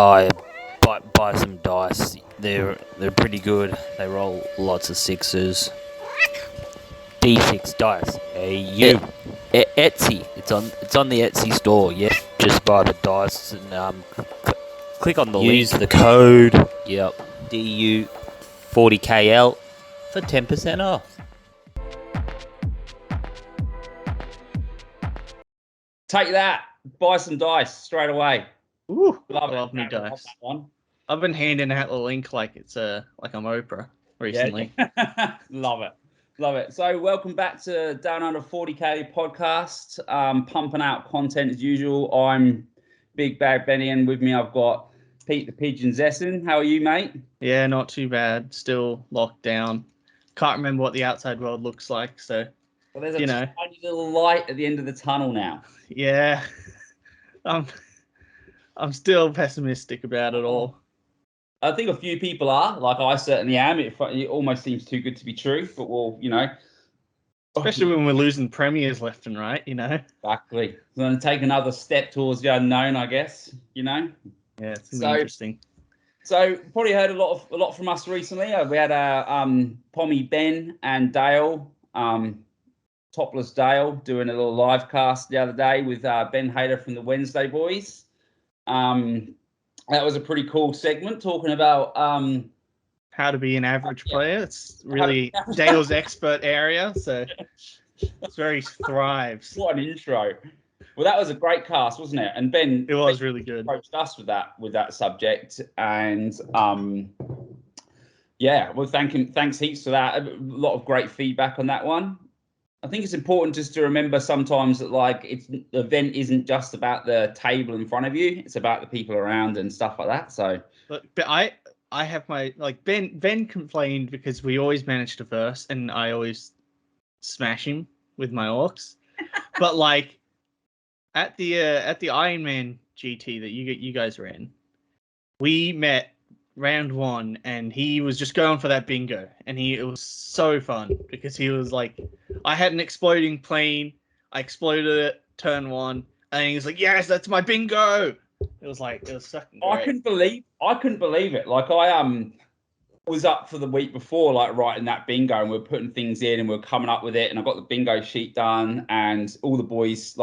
buy some dice. They're pretty good. They roll lots of sixes. D6 dice. Etsy. It's on the Etsy store. Yeah, just buy the dice and click on the link. Use the code. Yep. DU40KL for 10% off. Take that. Buy some dice straight away. Ooh, Love me dice. I've been handing out the link like I'm Oprah recently. Yeah. Love it. So welcome back to Down Under 40K podcast. Pumping out content as usual. I'm Big Bag Benny, and with me I've got Pete the Pigeon Zessin. How are you, mate? Yeah, not too bad. Still locked down. Can't remember what the outside world looks like. So, well, there's a tiny little light at the end of the tunnel now. Yeah, I'm still pessimistic about it all. I think a few people are, like I certainly am. It almost seems too good to be true, but especially when we're losing premiers left and right, Exactly. It's going to take another step towards the unknown, I guess. Yeah, it's interesting. So probably heard a lot from us recently. We had Pommy Ben and Dale, Topless Dale, doing a little live cast the other day with Ben Hayter from the Wednesday Boys. That was a pretty cool segment talking about how to be an average player. It's really Dale's expert area, so it's very thrives. What an intro! Well, that was a great cast, wasn't it? And Ben, it was really good. Approached us with that subject, and well, thanks heaps for that. A lot of great feedback on that one. I think it's important just to remember sometimes that the event isn't just about the table in front of you; it's about the people around and stuff like that. So, but I have my Ben complained because we always manage to verse, and I always smash him with my orcs. But at the Iron Man GT that you guys ran, we met round 1, and he was just going for that bingo, and it was so fun because he was like, I had an exploding plane, I exploded it turn 1, and he was like, yes, that's my bingo. It was fucking great. I couldn't believe it. I was up for the week before, writing that bingo, and we we're putting things in and we we're coming up with it, and I got the bingo sheet done, and all the boys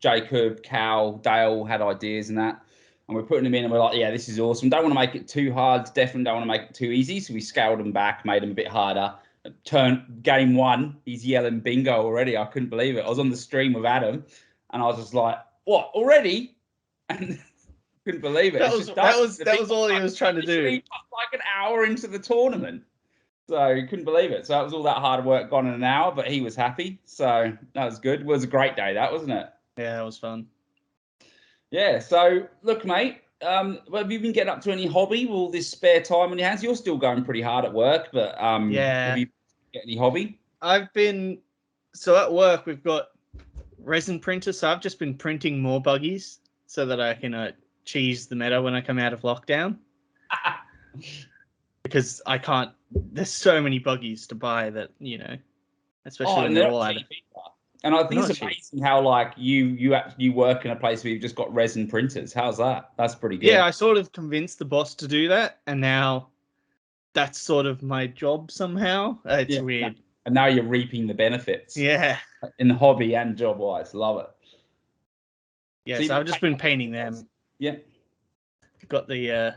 Jacob, Cal, Dale had ideas and that. And we're putting them in, and we're like, yeah, this is awesome. Don't want to make it too hard. Definitely don't want to make it too easy. So we scaled them back, made them a bit harder. Game 1, he's yelling bingo already. I couldn't believe it. I was on the stream with Adam, and I was just like, what, already? And couldn't believe it. That was all he was trying to do. Like an hour into the tournament. So he couldn't believe it. So that was all that hard work gone in an hour, but he was happy. So that was good. It was a great day, that, wasn't it? Yeah, it was fun. Yeah, so look, mate, have you been getting up to any hobby with all this spare time on your hands? You're still going pretty hard at work, but yeah. Have you got any hobby? So at work we've got resin printers, so I've just been printing more buggies so that I can cheese the meta when I come out of lockdown. Because I can't, there's so many buggies to buy that, especially when they're all out of. And I think it's amazing how you work in a place where you've just got resin printers. How's that? That's pretty good. Yeah, I sort of convinced the boss to do that, and now that's sort of my job somehow. It's weird. And now you're reaping the benefits. Yeah. In the hobby and job wise. Love it. Yeah, so I've just been painting them. Yeah. Got the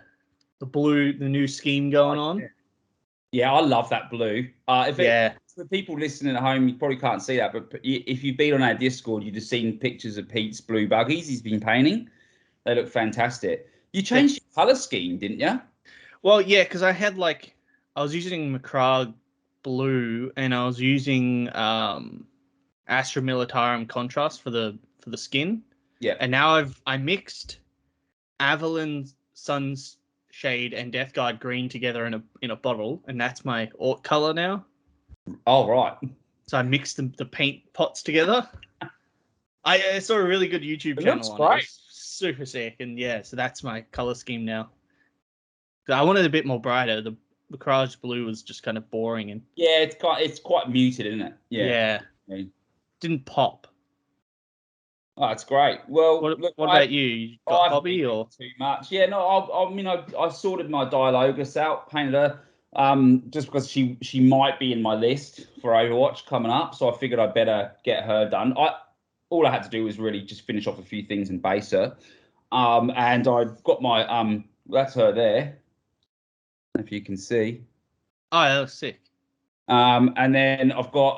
blue, the new scheme going on. Yeah, I love that blue. For people listening at home, you probably can't see that, but if you've been on our Discord, you've just seen pictures of Pete's blue buggies he's been painting. They look fantastic. You changed your colour scheme, didn't you? Well, yeah, because I had I was using Macragge blue, and I was using Astra Militarum contrast for the skin. Yeah. And now I mixed Avalon Sunshade and Death Guard green together in a bottle, and that's my orc color now. Oh, right. So I mixed the paint pots together. I saw a really good YouTube channel looks on great. it. Super sick, and yeah, so that's my color scheme now. So I wanted a bit more brighter. The Macragge blue was just kind of boring, and it's quite muted, isn't it? Yeah. Didn't pop. Oh, that's great. Well, What look, about you? You got I haven't hobby been or? too much? Yeah, no. I mean, I sorted my Dialogus out, painted her, just because she might be in my list for Overwatch coming up. So I figured I'd better get her done. All I had to do was really just finish off a few things and base her. And I've got my that's her there, if you can see. Oh, that was sick. And then I've got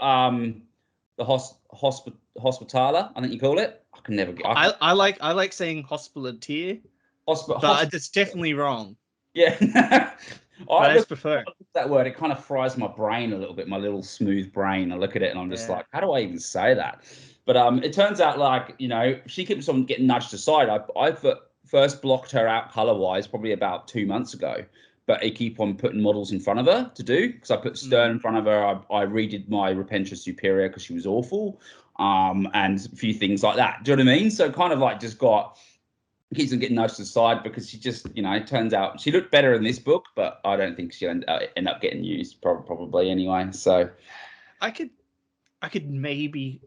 the Hospitaler, I think you call it. I can never get. I like saying hospitalier, but it's definitely wrong. Yeah. I just prefer that word. It kind of fries my brain a little bit, my little smooth brain. I look at it and I'm just Yeah. like, how do I even say that? But it turns out, like, you know, she keeps on getting nudged aside. I first blocked her out color wise probably about 2 months ago, but I keep on putting models in front of her to do, because I put Stern in front of her. I redid my Repentia Superior because she was awful, and a few things like that. Do you know what I mean? So kind of like just keeps on getting nudged aside because she just, you know, it turns out she looked better in this book, but I don't think she'll end up getting used probably anyway. So I could maybe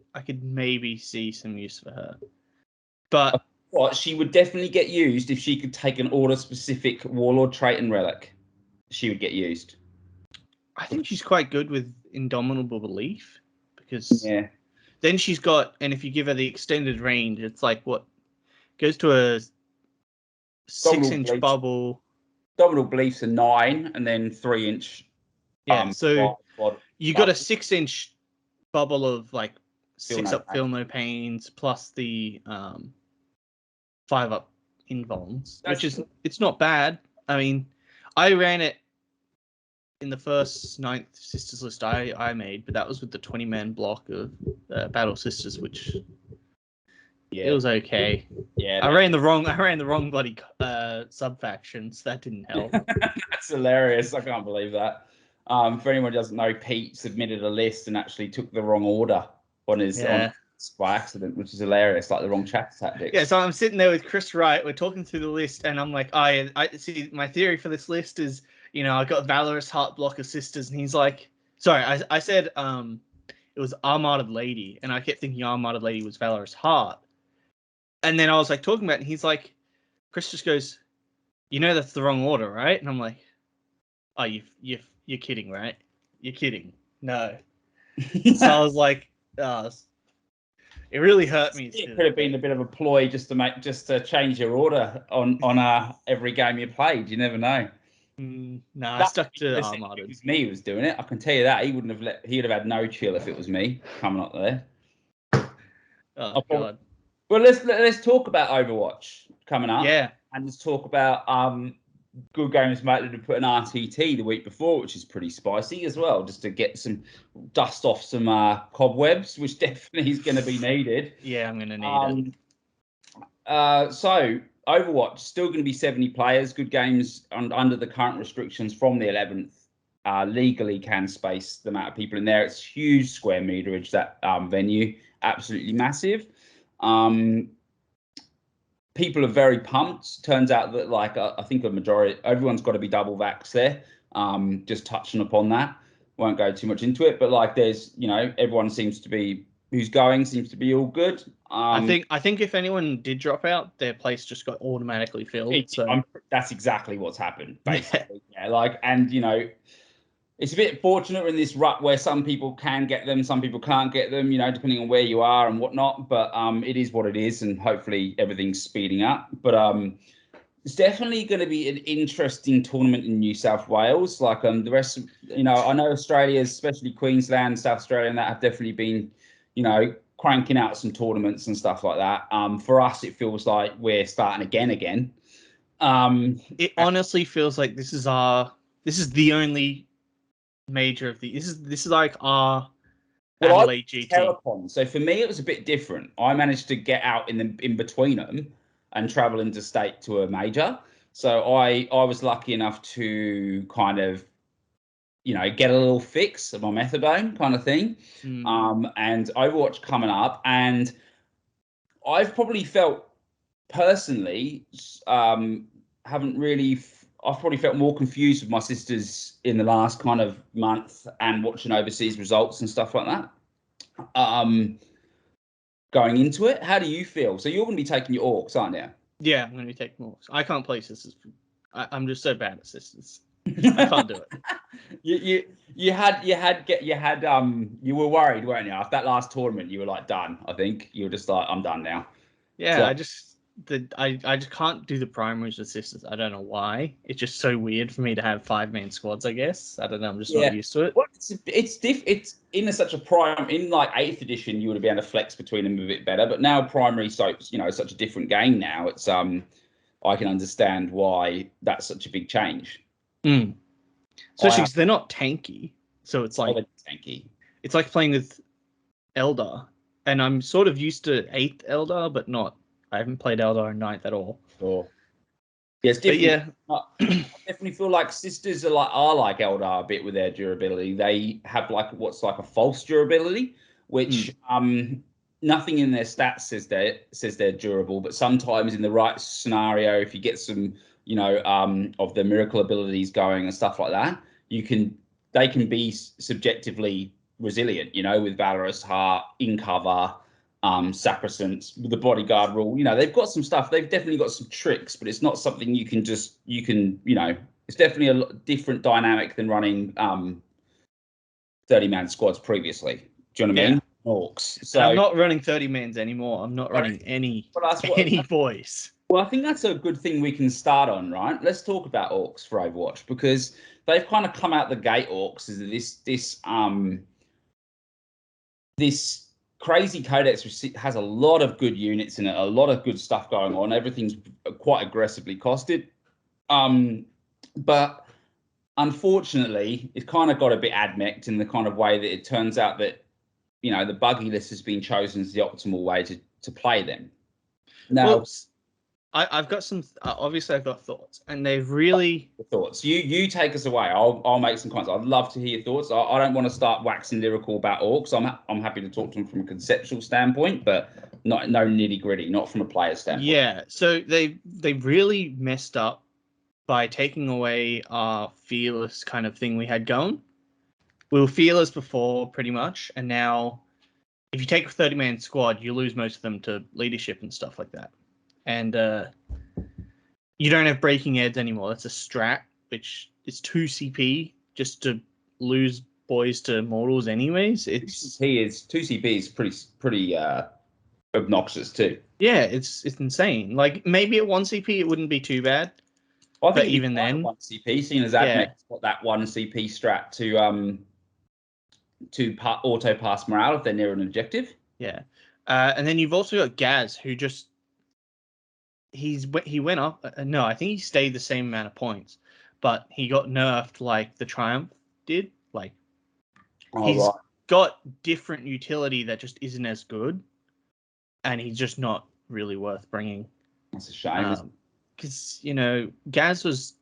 see some use for her, but what, she would definitely get used if she could take an order specific Warlord trait and relic. She would get used. I think she's quite good with Indomitable Belief, because Yeah, then she's got, and if you give her the extended range, it's like what goes to a 6-inch bubble. Dominal Belief's a 9, and then 3-inch. Yeah, so you got a 6-inch bubble of like 6-up Feel No Pains plus the 5-up invulns, which is it's not bad. I mean, I ran it in the first 9th Sisters list I made, but that was with the 20-man block of Battle Sisters, which it was okay. Yeah, I ran the wrong bloody sub factions. That didn't help. That's hilarious. I can't believe that. For anyone who doesn't know, Pete submitted a list and actually took the wrong order on his by accident, which is hilarious, like the wrong chat tactics. Yeah, so I'm sitting there with Chris Wright. We're talking through the list, and I'm like, I see. My theory for this list is, you know, I got Valorous Heart Block of Sisters, and he's like, sorry, I said it was Armored Lady, and I kept thinking Armored Lady was Valorous Heart, and then I was like talking about it, and he's like, Chris just goes, you know that's the wrong order, right? And I'm like, oh, you're kidding, right? You're kidding. No. So I was like, it really hurt me. It could have been a bit of a ploy just to change your order on every game you played. You never know. No, I stuck to Armored. If it was me who was doing it, I can tell you that he wouldn't have he would have had no chill if it was me coming up there. Oh God. Well, let's talk about Overwatch coming up. Yeah. And let's talk about Good Games Mate to put an RTT the week before, which is pretty spicy as well, just to get some dust off some cobwebs, which definitely is going to be needed. Yeah, I'm going to need it. So Overwatch still going to be 70 players. Good Games under the current restrictions from the 11th legally can space the amount of people in there. It's huge square meterage, that venue, absolutely massive. People are very pumped. Turns out that, like, I think a majority, everyone's got to be double vax there. Just touching upon that, won't go too much into it, but like, there's, you know, everyone seems to be who's going seems to be all good. I think if anyone did drop out, their place just got automatically filled. That's exactly what's happened, basically. Yeah, like, and you know, it's a bit fortunate in this rut where some people can get them, some people can't get them, you know, depending on where you are and whatnot. But it is what it is, and hopefully everything's speeding up. But it's definitely going to be an interesting tournament in New South Wales. Like the rest, you know, I know Australia's, especially Queensland, South Australia, and that have definitely been, you know, cranking out some tournaments and stuff like that. For us, it feels like we're starting again. It honestly feels like this is the only major of the this is like our Adelaide GT. Terrapon. So for me, it was a bit different. I managed to get out in between them and travel interstate to a major. So I was lucky enough to kind of, you know, get a little fix of my methadone kind of thing. And Overwatch coming up, and I've probably felt personally I've probably felt more confused with my sisters in the last kind of month and watching overseas results and stuff like that. going into it. How do you feel? So you're going to be taking your orcs, aren't you? Yeah, I'm going to be taking orcs. I can't play sisters. I'm just so bad at sisters. I can't do it. You were worried, weren't you? After that last tournament, you were like done. I think you were just like, I'm done now. Yeah, So, I just can't do the primaries with sisters. I don't know why. It's just so weird for me to have 5-man squads. I guess I don't know. I'm just not used to it. Well, it's in such a prime in like 8th edition. You would have been able to flex between them a bit better, but now primary, so such a different game now. It's I can understand why that's such a big change. Especially because they're not tanky, so it's like tanky. It's like playing with Eldar, and I'm sort of used to 8th Eldar, but not. I haven't played Eldar in 9th at all. Sure. Yeah, it's different. I definitely feel like sisters are like Eldar a bit with their durability. They have like what's like a false durability, which nothing in their stats says they're durable, but sometimes in the right scenario, if you get some of the miracle abilities going and stuff like that, they can be subjectively resilient. With Valorous Heart, in cover. Sacrosanct with the bodyguard rule, they've got some stuff. They've definitely got some tricks, but it's not something you can. It's definitely a different dynamic than running 30-man squads previously. Do you know what I mean? Orcs. So I'm not running 30-mans anymore. I'm not running any boys. Well, I think that's a good thing we can start on, right? Let's talk about orcs for Overwatch, because they've kind of come out the gate. Orcs is this crazy codex which has a lot of good units in it, a lot of good stuff going on. Everything's quite aggressively costed, but unfortunately, it's kind of got a bit admixed in the kind of way that it turns out that the buggy list has been chosen as the optimal way to play them. Now, I've got some. Obviously, I've got thoughts, and they've really thoughts. You take us away. I'll make some comments. I'd love to hear your thoughts. I don't want to start waxing lyrical about orcs. I'm happy to talk to them from a conceptual standpoint, but no nitty gritty, not from a player standpoint. Yeah. So they really messed up by taking away our fearless kind of thing we had going. We were fearless before, pretty much, and now if you take a 30-man squad, you lose most of them to leadership and stuff like that. And you don't have breaking edge anymore. That's a strat, which is 2 CP just to lose boys to mortals anyways. It's 2 CP is pretty obnoxious too. Yeah, it's insane. Like maybe at 1 CP it wouldn't be too bad. I think but even then 1 CP, seeing as Admec's got that 1 CP strat to auto pass morale if they're near an objective. Yeah. And then you've also got Gaz, who just he went up. No, I think he stayed the same amount of points, but he got nerfed like the Triumph did. Like he's got different utility that just isn't as good, and he's just not really worth bringing. That's a shame. Because Gaz was.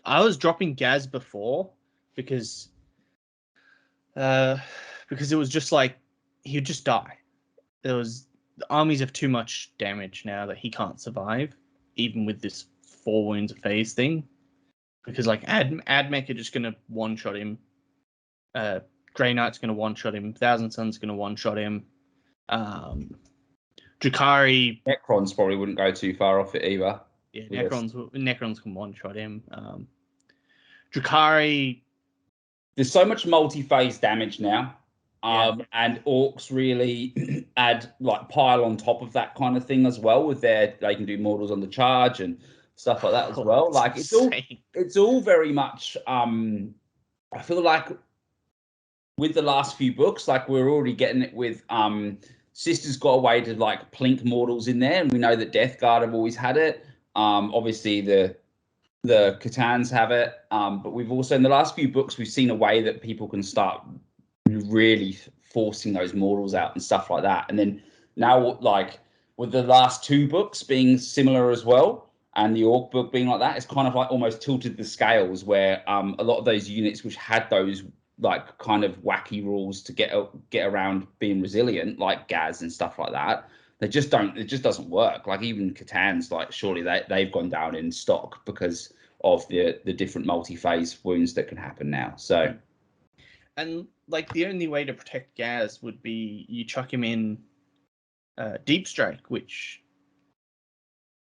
I was dropping Gaz before because it was just like he would just die. The armies have too much damage now that he can't survive, even with this 4 wounds a phase thing. Because like Admech are just gonna one-shot him. Grey Knight's gonna one-shot him. Thousand Sun's gonna one-shot him. Drakari. Necrons probably wouldn't go too far off it either. Yeah, Necrons can one-shot him. Drakari. There's so much multi-phase damage now. And orcs really pile on top of that kind of thing as well. They can do mortals on the charge and stuff like that as well. Like it's all very much. I feel like with the last few books, like we're already getting it with Sisters got a way to like plink mortals in there, and we know that Death Guard have always had it. Obviously the Catans have it, but we've also in the last few books we've seen a way that people can start really forcing those mortals out and stuff like that. And then now, like with the last 2 books being similar as well, and the Orc book being like that, it's kind of like almost tilted the scales where a lot of those units which had those like kind of wacky rules to get around being resilient, like Gaz and stuff like that, it just doesn't work. Like even Catan's, like surely they've gone down in stock because of the different multi-phase wounds that can happen now. So. And like the only way to protect Gaz would be you chuck him in Deep Strike, which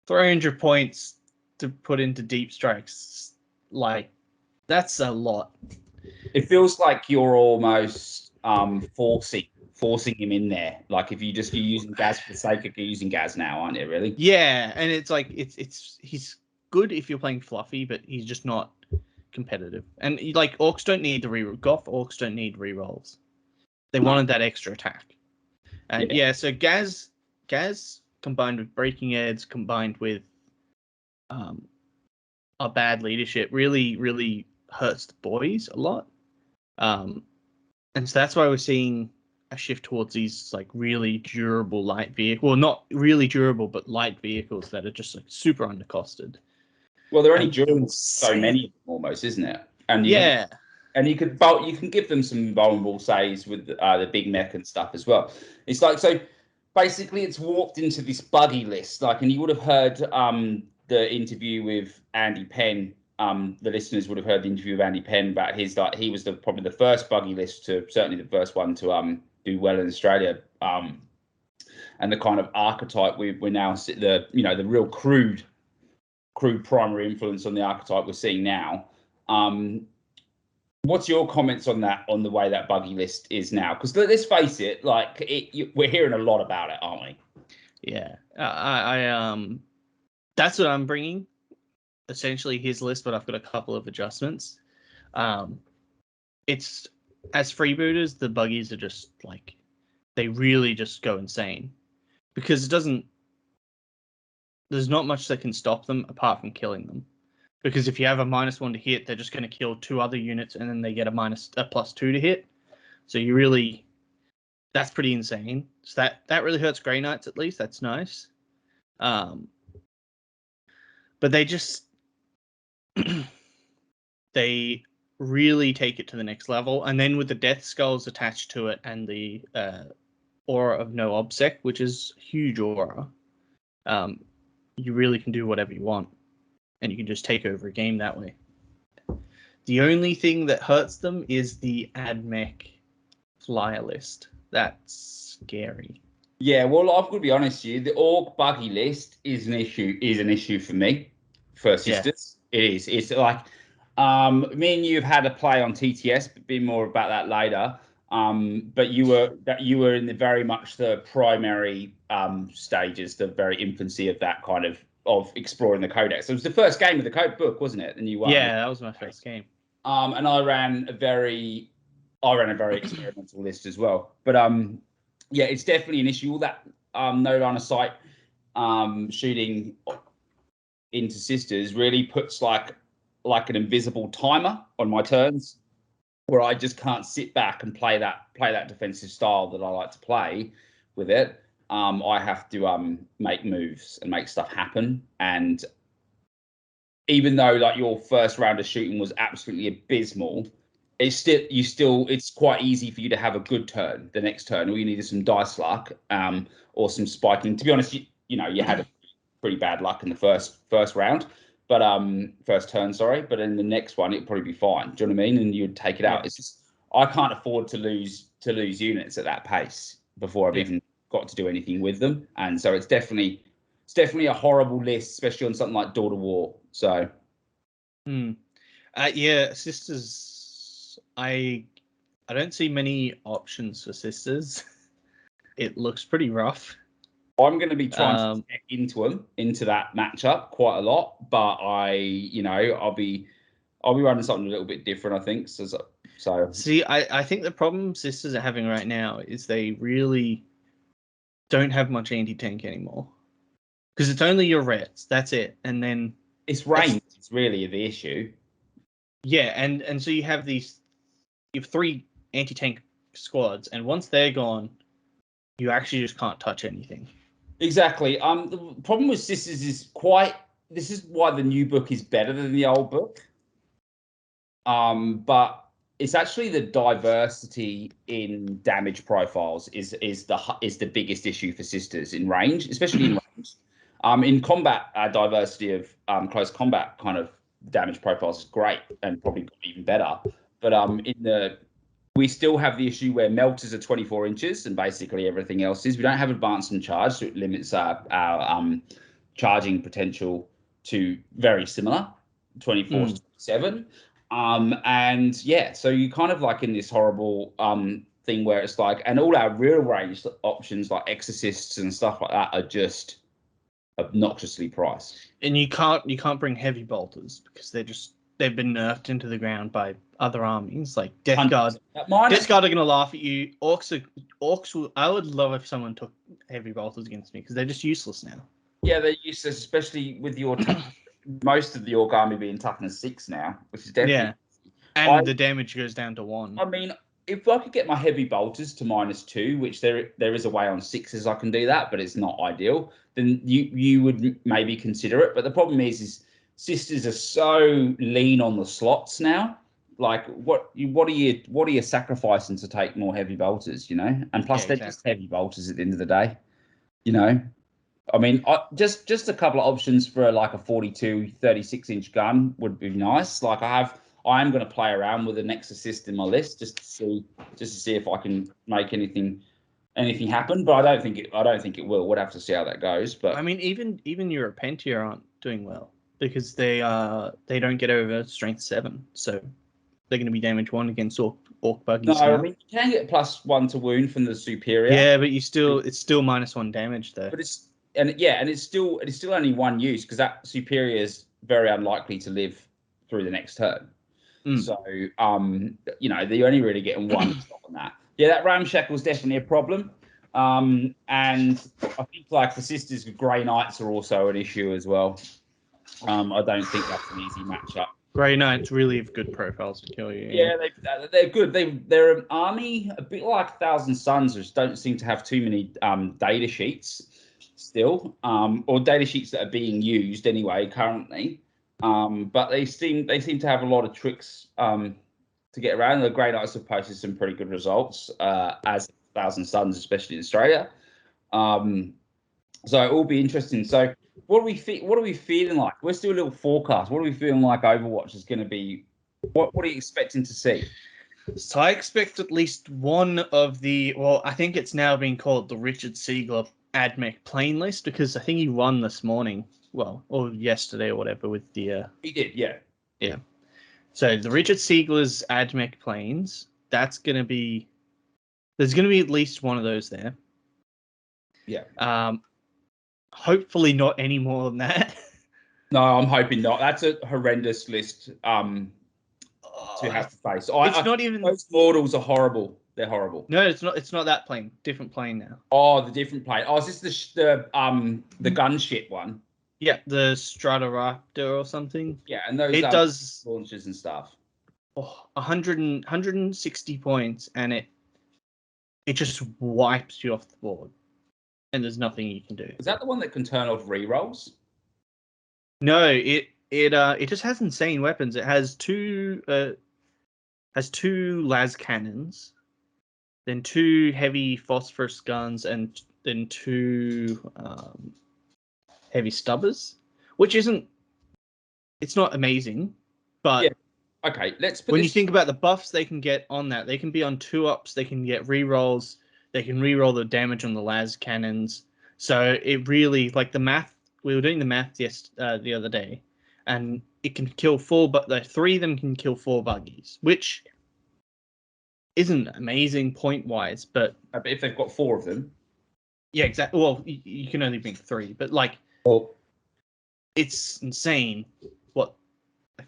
300 points to put into Deep Strikes, like, that's a lot. It feels like you're almost forcing him in there. Like if you're using Gaz for the sake of using Gaz now, aren't you? Really? Yeah, and it's like he's good if you're playing fluffy, but he's just not competitive. And like orcs don't need the reroll. Goth orcs don't need rerolls. They wanted that extra attack. And so Gaz combined with Breaking Edge, combined with a bad leadership, really hurts the boys a lot. And so that's why we're seeing a shift towards these like really durable light vehicles. Well, not really durable, but light vehicles that are just like super undercosted. Well, they're only durable so many of them almost, isn't it? And and you can give them some vulnerable saves with the big mech and stuff as well. It's like, so basically it's warped into this buggy list. Like, and you would have heard the interview with Andy Penn. The listeners would have heard the interview with Andy Penn about his, like, he was probably the first buggy list to, certainly the first one to do well in Australia. And the kind of archetype we're now, the real crude primary influence on the archetype we're seeing now. What's your comments on that, on the way that buggy list is now? Because let's face it, like we're hearing a lot about it, aren't we? Yeah, I that's what I'm bringing. Essentially his list, but I've got a couple of adjustments. It's, as freebooters, the buggies are just like, they really just go insane because there's not much that can stop them apart from killing them. Because if you have a -1 to hit, they're just going to kill 2 other units, and then they get a +2 to hit. So that's pretty insane. So that really hurts Grey Knights, at least. That's nice. But they just they really take it to the next level. And then with the Death Skulls attached to it and the Aura of No Obsec, which is huge aura, you really can do whatever you want. And you can just take over a game that way. The only thing that hurts them is the AdMech flyer list. That's scary. Yeah, well, I've got to be honest with you. The orc buggy list is an issue for me, for Sisters. Yeah. It is. It's like, me and you have had a play on TTS, but be more about that later. But you were in the very much the primary stages, the very infancy of that kind of exploring the codex. It was the first game of the code book, wasn't it? And you won. Yeah, that was my first game. And I ran a very experimental list as well. But yeah, it's definitely an issue. All that no line of sight shooting into Sisters really puts like an invisible timer on my turns, where I just can't sit back and play that defensive style that I like to play with it. I have to make moves and make stuff happen. And even though like your first round of shooting was absolutely abysmal, it's quite easy for you to have a good turn the next turn. All you need is some dice luck or some spiking. To be honest, you had a pretty bad luck in the first round, but first turn, sorry. But in the next one, it'd probably be fine. Do you know what I mean? And you'd take it out. It's just, I can't afford to lose units at that pace before I've even got to do anything with them. And so it's definitely a horrible list, especially on something like Door to War. So, yeah, Sisters. I don't see many options for Sisters. It looks pretty rough. I'm going to be trying to get into that matchup quite a lot, but I'll be running something a little bit different, I think. So see, I think the problem Sisters are having right now is they really don't have much anti-tank anymore, because it's only your Reds. That's it, and then it's range. It's really the issue. Yeah, and so you have 3 anti-tank squads, and once they're gone, you actually just can't touch anything. Exactly. The problem with Sisters is this is why the new book is better than the old book. But it's actually the diversity in damage profiles is the biggest issue for Sisters in range, especially in range. In combat, diversity of close combat kind of damage profiles is great and probably even better. But in the We still have the issue where melters are 24 inches and basically everything else is. We don't have advanced and charge, so it limits our charging potential to very similar, 24 to 27. And yeah, so you kind of like in this horrible thing where it's like, and all our real range options like exorcists and stuff like that are just obnoxiously priced. And you can't bring heavy bolters because they've been nerfed into the ground by other armies like Death Guard. Death Guard are gonna laugh at you. Orcs will. I would love if someone took heavy bolters against me because they're just useless now. Yeah, they're useless, especially with your most of the Orc army being toughness 6 now, which is definitely and the damage goes down to 1. I mean, if I could get my heavy bolters to -2, which there is a way on 6s I can do that, but it's not ideal, then you would maybe consider it. But the problem is sisters are so lean on the slots now. Like what are you sacrificing to take more heavy bolters, you know? And plus they're just heavy bolters at the end of the day, you know. I mean, just a couple of options for like a 42 36-inch gun would be nice. Like I am going to play around with an exorcist in my list just to see if I can make anything happen. But I don't think it will. We'll have to see how that goes. But I mean, even your Pentia aren't doing well because they don't get over strength 7, so they're going to be damage 1 against orc buggies. No, I mean you can get +1 to wound from the superior. Yeah, but it's still -1 damage though. But it's still only 1 use because that superior is very unlikely to live through the next turn. So you know, they're only really getting 1 stop on that. Yeah, that ramshackle is definitely a problem. And I think like the sisters with Grey Knights are also an issue as well. I don't think that's an easy matchup. Grey Knights really have good profiles to kill you. Yeah, they're good. They're an army a bit like Thousand Suns, which don't seem to have too many data sheets still, or data sheets that are being used anyway currently. But they seem to have a lot of tricks to get around. The Grey Knights have posted some pretty good results as Thousand Suns, especially in Australia. So it will be interesting. So what are we feeling like? We're still a little forecast. What are we feeling like Overwatch is going to be? What are you expecting to see? So I expect at least one of the, well, I think it's now being called the Richard Siegler AdMech plane list because I think he won this morning, well, or yesterday or whatever with the... He did, yeah. Yeah. So the Richard Siegler's AdMech planes, there's going to be at least one of those there. Yeah. Hopefully not any more than that. No, I'm hoping not. That's a horrendous list to have to face. It's not even... Those models are horrible. They're horrible. No, it's not. It's not that plane. Different plane now. Oh, the different plane. Oh, is this the gunship one? Yeah, the Stratoraptor or something. Yeah, and those it does launches and stuff. 160 points, and it just wipes you off the board, and there's nothing you can do. Is that the one that can turn off rerolls? No, it just has insane weapons. It has two las cannons, then 2 heavy phosphorus guns, and then 2 heavy stubbers, which it's not amazing, but yeah. Okay, let's put when you think about the buffs they can get on that, they can be on 2-ups, they can get rerolls, they can reroll the damage on the las cannons. So it really, like the math, we were doing the math the other day, and it can kill 4, but the 3 of them can kill 4 buggies, which isn't amazing point wise, but if they've got 4 of them, yeah, exactly. Well, you can only bring 3, but like, it's insane what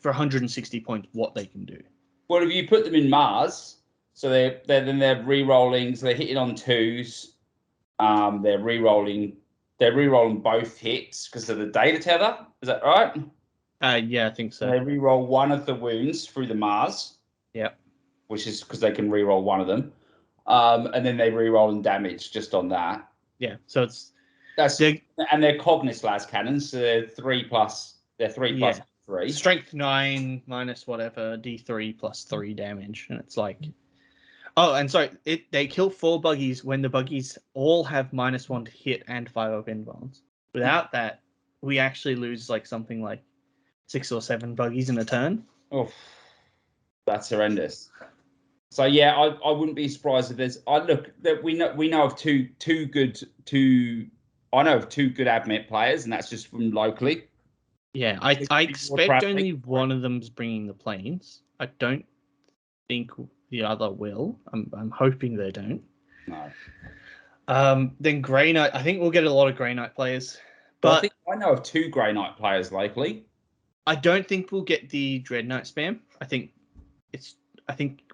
for 160 points what they can do. Well, if you put them in Mars, so they're re-rolling, so they're hitting on 2s. They're re-rolling both hits because of the data tether. Is that right? Yeah, I think so. They re-roll one of the wounds through the Mars. Yep. Which is because they can re-roll one of them. And then they re-roll in damage just on that. Yeah. So and they're Cognis las cannons, so they're 3+. They're 3 plus 3. Strength 9 minus whatever, D3 plus 3 damage, and it's like, oh, and sorry, they kill 4 buggies when the buggies all have -1 to hit and 5 up inbounds. Without that, we actually lose like something like 6 or 7 buggies in a turn. Oh, that's horrendous. So yeah, I wouldn't be surprised if there's. I look that we know of two good Admech players, and that's just from locally. Yeah, I expect only one of them's bringing the planes. I don't think the other will. I'm hoping they don't. No. Then Grey Knight. I think we'll get a lot of Grey Knight players, But but I think I know of 2 Grey Knight players locally. I don't think we'll get the Dread Knight spam. I think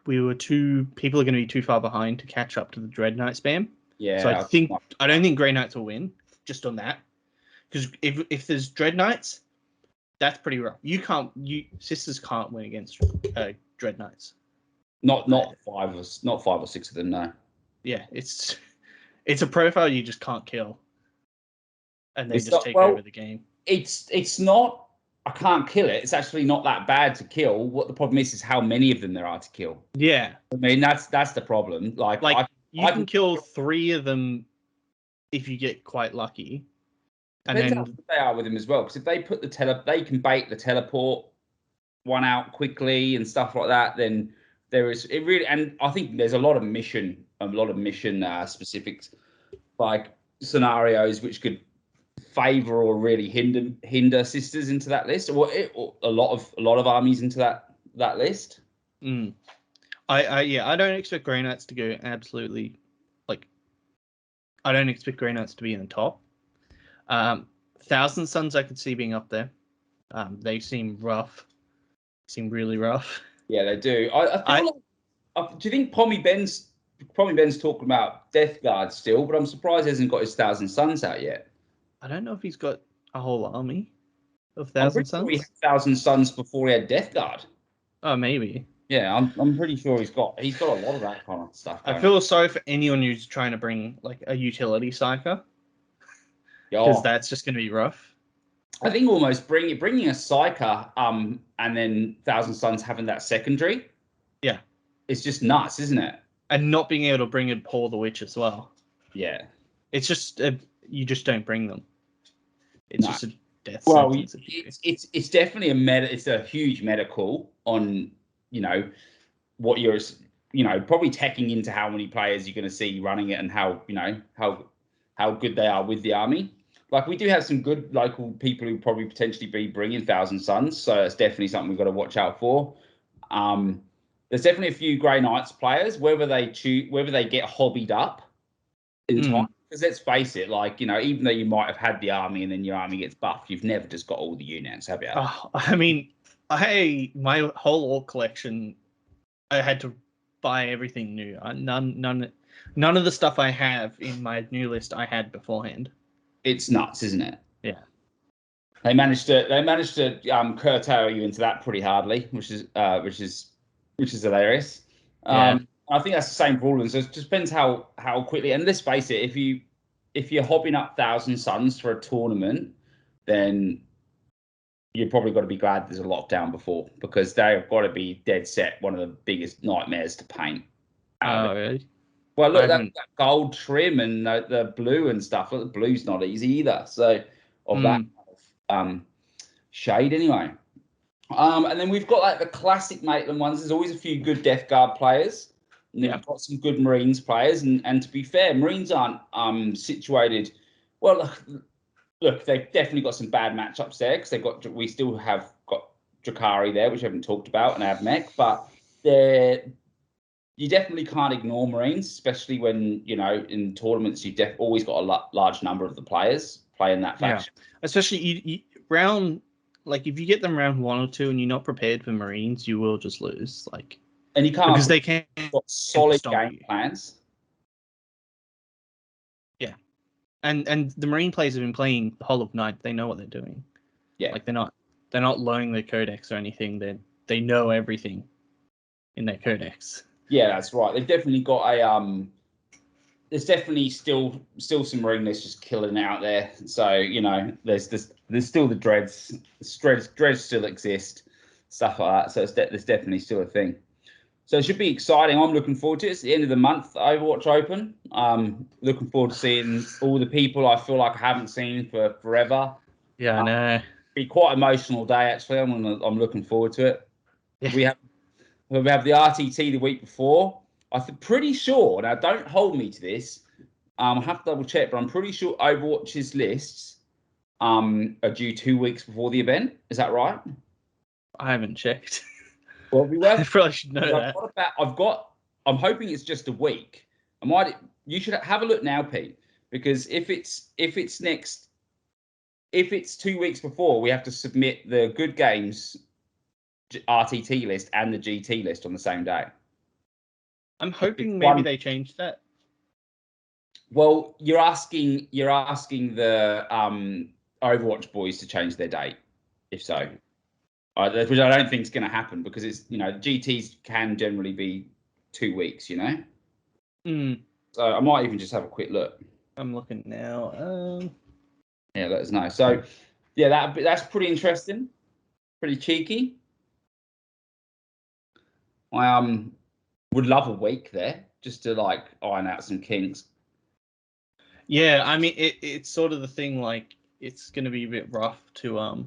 people are going to be too far behind to catch up to the Dread Knight spam. Yeah. So I don't think Grey Knights will win just on that. Because if there's Dread Knights, that's pretty rough. Sisters can't win against Dread Knights. Not 5 or 6 of them, no. Yeah, it's a profile you just can't kill. And they take over the game. It's not I can't kill it. It's actually not that bad to kill. What the problem is how many of them there are to kill. Yeah. I mean, that's the problem. You can kill 3 of them if you get quite lucky. And depends then how good they are with them as well. Because if they put they can bait the teleport one out quickly and stuff like that, then there is it really. And I think there's a lot of mission specific like scenarios which could favor or really hinder sisters into that list, or a lot of armies into that list. I don't expect Grey Knights to go absolutely I don't expect Grey Knights to be in the top. Thousand Suns I could see being up there. They seem rough. Seem really rough. Yeah, they do. I feel like, do you think Pommy Ben's talking about Death Guard still? But I'm surprised he hasn't got his Thousand Suns out yet. I don't know if he's got a whole army of Thousand Suns. Sure he had Thousand Suns before he had Death Guard. Oh, maybe. Yeah, I'm pretty sure he's got a lot of that kind of stuff. I feel sorry for anyone who's trying to bring a utility psyker, because that's just going to be rough. I think almost bringing a psyker, and then Thousand Suns having that secondary. Yeah, it's just nuts, isn't it? And not being able to bring in Paul the Witch as well. Yeah, it's just you just don't bring them. It's just a death sentence. It's definitely it's a huge medical on what you're probably teching into how many players you're going to see running it and how good they are with the army. Like we do have some good local people who probably potentially be bringing Thousand Suns, so it's definitely something we've got to watch out for. There's definitely a few Grey Knights players, whether they get hobbied up in time. Because let's face it, even though you might have had the army and then your army gets buffed, you've never just got all the units, have you? I mean, my whole orc collection, I had to buy everything new. None of the stuff I have in my new list I had beforehand. It's nuts, isn't it? Yeah. They managed to curtail you into that pretty hardly, which is hilarious. Yeah. I think that's the same for all of them. So it just depends how quickly. And let's face it, if you're hobbing up Thousand Suns for a tournament, then you've probably got to be glad there's a lockdown before, because they have got to be dead set one of the biggest nightmares to paint. Oh, really? Well, look, that gold trim and the blue and stuff. Look, the blue's not easy either. So of that shade anyway. And then we've got the classic Maitland ones. There's always a few good Death Guard players. And then we've got some good Marines players. And to be fair, Marines aren't situated. Well, look, they've definitely got some bad matchups there, because we still have got Drakari there, which we haven't talked about, and Admech. But you definitely can't ignore Marines, especially when, in tournaments, you've always got a large number of the players playing that faction. Yeah. Especially if you get them round 1 or 2 and you're not prepared for Marines, you will just lose. And you can't, because they can't got solid game plans. Yeah. And the Marine players have been playing the whole of night. They know what they're doing. Yeah. They're not learning their codex or anything. They know everything in their codex. Yeah, that's right. They've definitely got there's definitely still some Marine lists just killing it out there. So, there's still the dreads. Dreads still exist, stuff like that. So there's definitely still a thing. So it should be exciting. I'm looking forward to it. It's the end of the month, Overwatch Open. Looking forward to seeing all the people I feel like I haven't seen for forever. Yeah, I know. Be quite emotional day, actually. I'm looking forward to it. Yeah. We have the RTT the week before. I'm pretty sure. Now, don't hold me to this. I have to double check, but I'm pretty sure Overwatch's lists are due 2 weeks before the event. Is that right? I haven't checked. Well, we I probably should know that. I'm hoping it's just a week. You should have a look now, Pete, because if it's 2 weeks before, we have to submit the good games RTT list and the GT list on the same day. I'm hoping maybe they changed that. Well, you're asking the Overwatch boys to change their date, if so. Which I don't think is going to happen because it's GTs can generally be 2 weeks, Mm. So I might even just have a quick look. I'm looking now. Yeah, let us know. So yeah, that's pretty interesting, pretty cheeky. I would love a week there just to like iron out some kinks. Yeah, I mean it's sort of the thing, like it's gonna be a bit rough to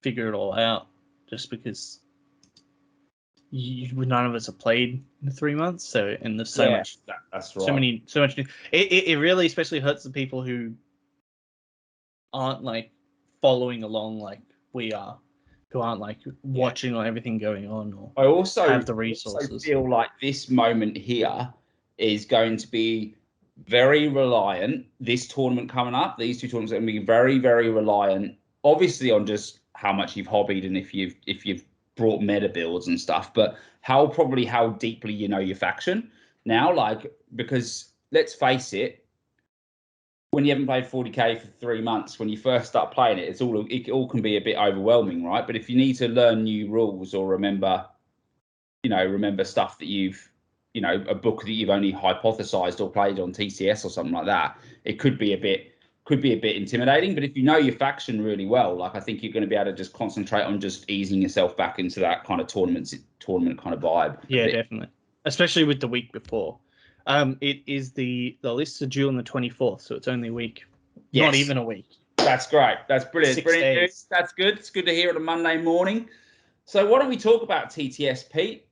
figure it all out, just because none of us have played in 3 months, so and there's so much. That's right. So much. It really especially hurts the people who aren't like following along like we are, who aren't like watching on everything going on, or I also have the resources. Also feel like this moment here is going to be very reliant. This tournament coming up, these two tournaments are going to be very, very reliant, obviously on just how much you've hobbied and if you've brought meta builds and stuff, but how deeply you know your faction now. Like, because let's face it, when you haven't played 40k for 3 months, when you first start playing it, it all can be a bit overwhelming, right? But if you need to learn new rules or remember stuff that a book that you've only hypothesized or played on TCS or something like that, it could be a bit intimidating. But if you know your faction really well, like I think you're going to be able to just concentrate on just easing yourself back into that kind of tournament kind of vibe. Yeah, definitely. Especially with the week before. It is the lists are due on the 24th, so it's only a week. Yes. Not even a week. That's great. That's brilliant. 6 Brilliant days. news. That's good. It's good to hear on a Monday morning. So why don't we talk about TTS, Pete?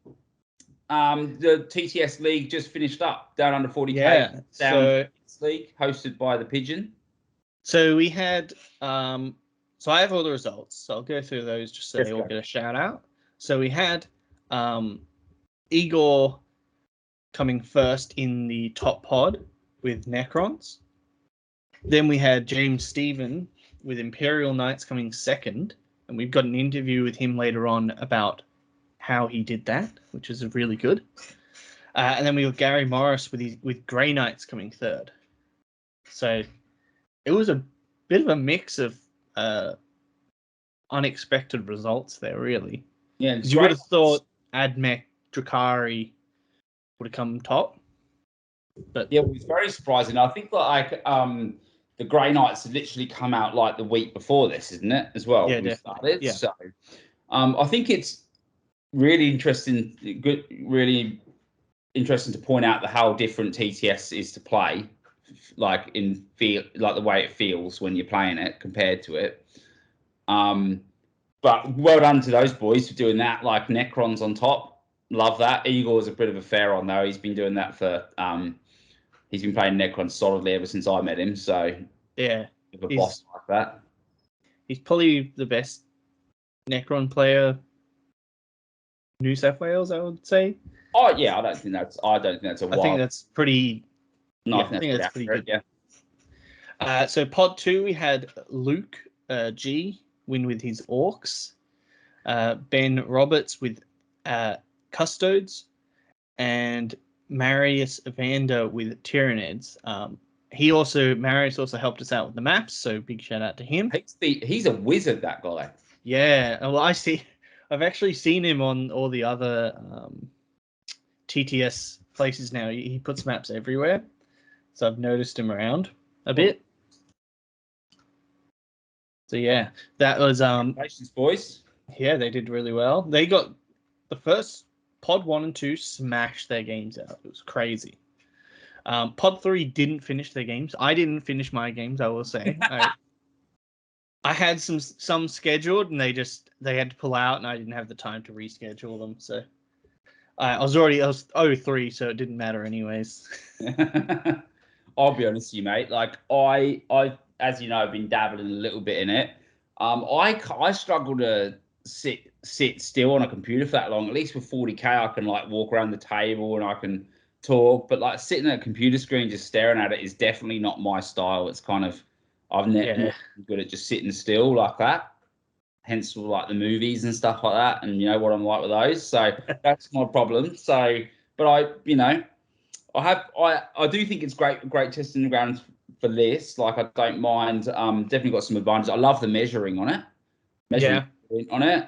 The TTS League just finished up, down under 40k. Yeah. League hosted by the Pigeon. So we had so I have all the results, so I'll go through those just so they all get a shout out. So we had Igor coming first in the top pod with Necrons. Then we had James Stephen with Imperial Knights coming second, and we've got an interview with him later on about how he did that, which is really good. And then we got Gary Morris with Grey Knights coming third. So it was a bit of a mix of unexpected results there, really. Yeah, because you would have thought Admech Drakari would have come top, but yeah, it was very surprising. I think like the Grey Knights had literally come out like the week before this, isn't it? As well, yeah, definitely. Yeah. So I think it's really interesting. Really interesting to point out how different TTS is to play, like the way it feels when you're playing it compared to it. But well done to those boys for doing that. Like Necrons on top. Love that. Igor's a bit of a fair on though. He's been doing that for he's been playing Necron solidly ever since I met him. So yeah, a boss like that. He's probably the best Necron player New South Wales, I would say. Oh yeah, I don't think that's a wild. I think that's pretty. No, yeah, I think that's pretty good. Yeah. So pod 2 we had Luke G win with his Orcs, Ben Roberts with Custodes, and Marius Evander with Tyranids. Marius also helped us out with the maps, so big shout out to him. He's a wizard, that guy. Yeah, well, I've actually seen him on all the other TTS places now. He puts maps everywhere, so I've noticed him around a bit. So yeah, that was Congratulations, boys. Yeah, they did really well. They got the first pod 1 and 2 smashed their games out. It was crazy. Pod 3 didn't finish their games. I didn't finish my games, I will say. I had some scheduled, and they had to pull out, and I didn't have the time to reschedule them. So I was 0-3, so it didn't matter anyways. I'll be honest with you, mate. Like I, as you know, I've been dabbling a little bit in it. I struggle to sit still on a computer for that long. At least with 40k, I can like walk around the table and I can talk. But like sitting at a computer screen just staring at it is definitely not my style. It's kind of I've never been good at just sitting still like that. Hence, like the movies and stuff like that, and you know what I'm like with those. So that's my problem. So, but I do think it's great testing grounds for this. Like I don't mind. Definitely got some advantages. I love the measuring on it. On it.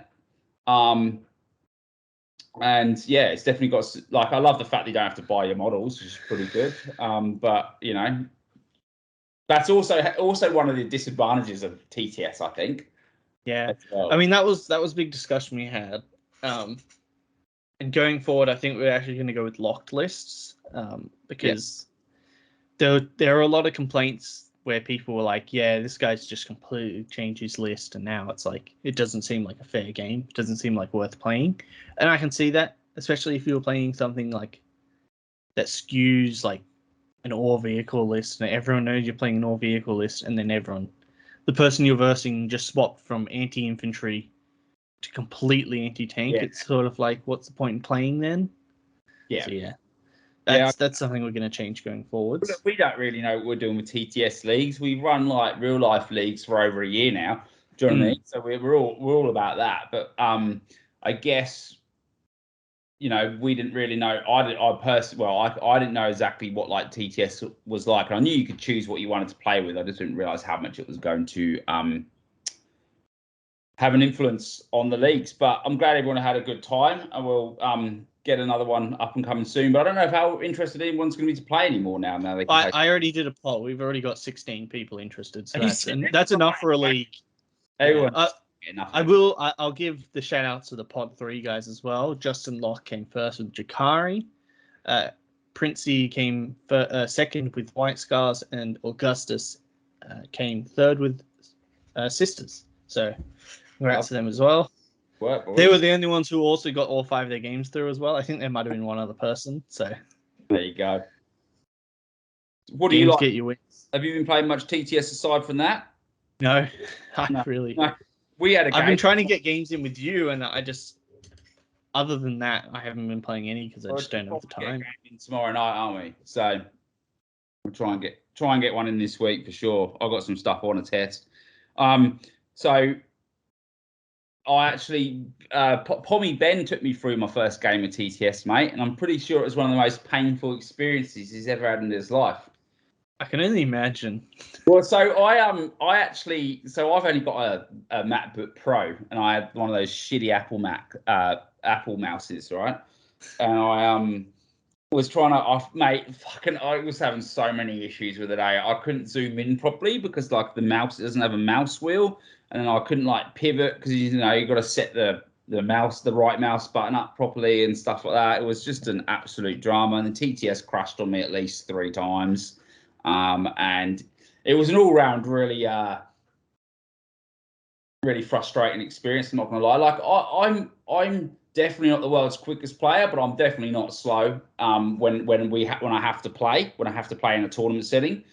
And yeah, it's definitely got like I love the fact that you don't have to buy your models, which is pretty good. But you know, that's also one of the disadvantages of TTS, I think. Yeah, well. I mean that was a big discussion we had. And going forward, I think we're actually going to go with locked lists because there are a lot of complaints where people were like, "Yeah, this guy's just completely changed his list," and now it's like it doesn't seem like a fair game. It doesn't seem like worth playing, and I can see that, especially if you're playing something like that skews like an all vehicle list, and everyone knows you're playing an all vehicle list, and then the person you're versing just swapped from anti-infantry to completely anti-tank. It's sort of like, what's the point in playing then? So that's something we're going to change going forwards. We don't really know what we're doing with TTS leagues. We've run like real life leagues for over a year now. Do you know what I mean? So we're all about that. But I guess you know we didn't really know. I didn't know exactly what like TTS was like. I knew you could choose what you wanted to play with. I just didn't realize how much it was going to have an influence on the leagues. But I'm glad everyone had a good time. I will get another one up and coming soon. But I don't know how interested anyone's going to be to play anymore now. I already did a poll. We've already got 16 people interested. So that's enough for a league. Everyone. I'll give the shout outs to the Pod 3 guys as well. Justin Locke came first with Jakari. Princey came second with White Scars, and Augustus came third with Sisters. So congrats to them as well. They were the only ones who also got all 5 of their games through as well. I think there might have been one other person. So there you go. What do you like? Get you wins. Have you been playing much TTS aside from that? No, No. We had a game. I've been trying to get games in with you, and I just, other than that, I haven't been playing any because I just don't have the time. Tomorrow night, aren't we? So we'll try and get one in this week for sure. I've got some stuff I want to test. So I actually, Pommy Ben took me through my first game of TTS, mate, and I'm pretty sure it was one of the most painful experiences he's ever had in his life. I can only imagine. Well, so I've only got a MacBook Pro, and I had one of those shitty Apple mouses, right? And I was trying to, I was having so many issues with it. I couldn't zoom in properly because like the mouse doesn't have a mouse wheel, and then I couldn't like pivot because you got to set the right mouse button up properly and stuff like that. It was just an absolute drama, and the TTS crashed on me at least 3 times. And it was an all-round really frustrating experience. I'm not gonna lie. Like I'm definitely not the world's quickest player, but I'm definitely not slow. When I have to play in a tournament setting,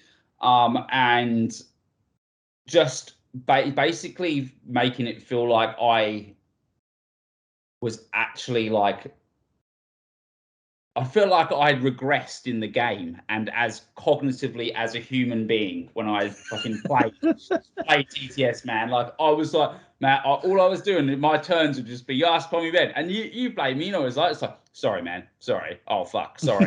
and just basically making it feel like I was actually like. I feel like I regressed in the game and as cognitively as a human being when I fucking played TTS, man. Like I was like, man, all I was doing in my turns would just be, you ask Pommy Ben, and you blame me, and I was like, it's like, sorry, man, sorry, oh fuck, sorry,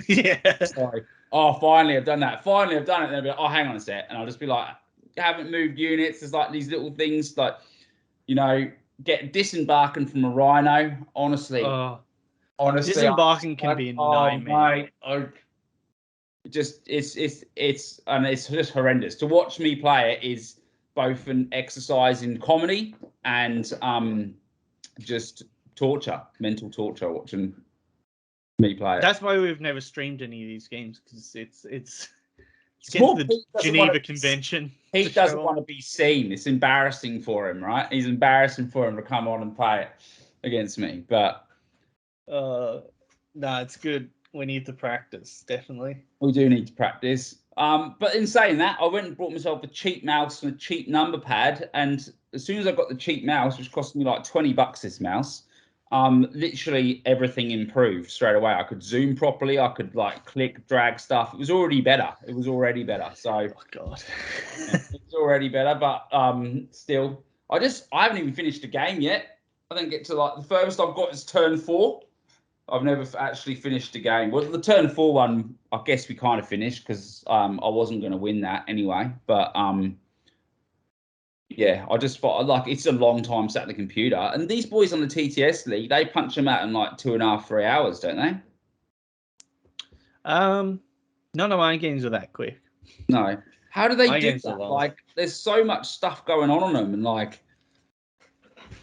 sorry, oh finally I've done that, and they'll be like, oh hang on a sec, and I'll just be like, haven't moved units. There's like these little things like, get disembarking from a rhino, honestly. Honestly, disembarking can be a nightmare. Mate, it's just horrendous. To watch me play it is both an exercise in comedy and just mental torture watching me play it. That's why we've never streamed any of these games because it's Get to the Geneva Convention. He doesn't want to be seen. It's embarrassing for him, right? It's embarrassing for him to come on and play it against me. But no, it's good. We need to practice, definitely. We do need to practice. But in saying that, I went and bought myself a cheap mouse and a cheap number pad. And as soon as I got the cheap mouse, which cost me like $20 this mouse, literally everything improved straight away. I could zoom properly. I could like click, drag stuff. It was already better. So, oh God, it was already better. But still, I haven't even finished the game yet. I didn't get to like the furthest I've got is turn 4. I've never actually finished the game. Well, the turn 4 one, I guess we kind of finished because I wasn't going to win that anyway. But yeah, I just thought like it's a long time sat at the computer. And these boys on the TTS league, they punch them out in like 2.5, 3 hours, don't they? None of my games are that quick. No. How do they do that? Like, there's so much stuff going on them, and like,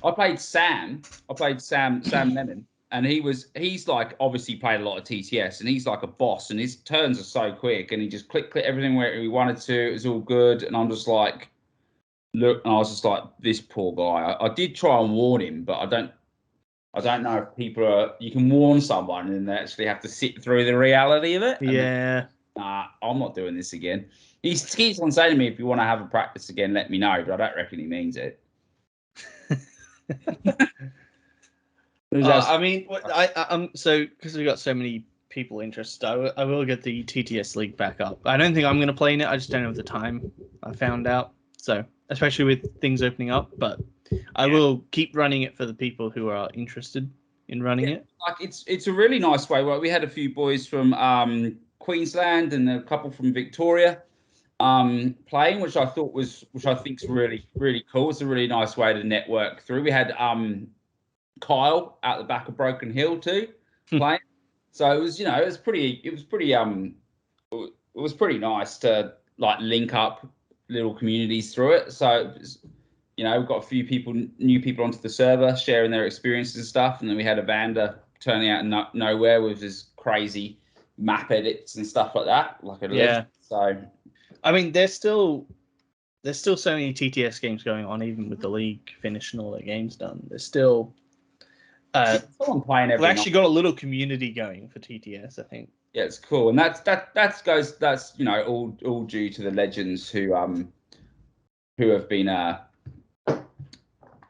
I played Sam Lemon. And he's like obviously played a lot of TTS, and he's like a boss, and his turns are so quick, and he just click everything where he wanted to. It was all good, and I'm just like, look, and I was just like, this poor guy. I did try and warn him, but I don't know if you can warn someone and they actually have to sit through the reality of it. Yeah. Nah, I'm not doing this again. He keeps on saying to me, if you want to have a practice again, let me know, but I don't reckon he means it. I mean, so because we've got so many people interested, I will get the TTS League back up. I don't think I'm going to play in it. I just don't have the time. I found out, so especially with things opening up, but I will keep running it for the people who are interested in running it. Like it's a really nice way. Well, we had a few boys from Queensland and a couple from Victoria playing, which I think's really, really cool. It's a really nice way to network through. We had Kyle out the back of Broken Hill too playing. So it was, it was pretty nice to like link up little communities through it. So it was, we've got a few new people onto the server sharing their experiences and stuff. And then we had Evander turning out of nowhere with his crazy map edits and stuff like that. So I mean, there's still so many TTS games going on, even with the league finished and all their games done. There's still someone playing every we've actually got a little community going for TTS, I think. Yeah, it's cool, and that's all due to the legends who have been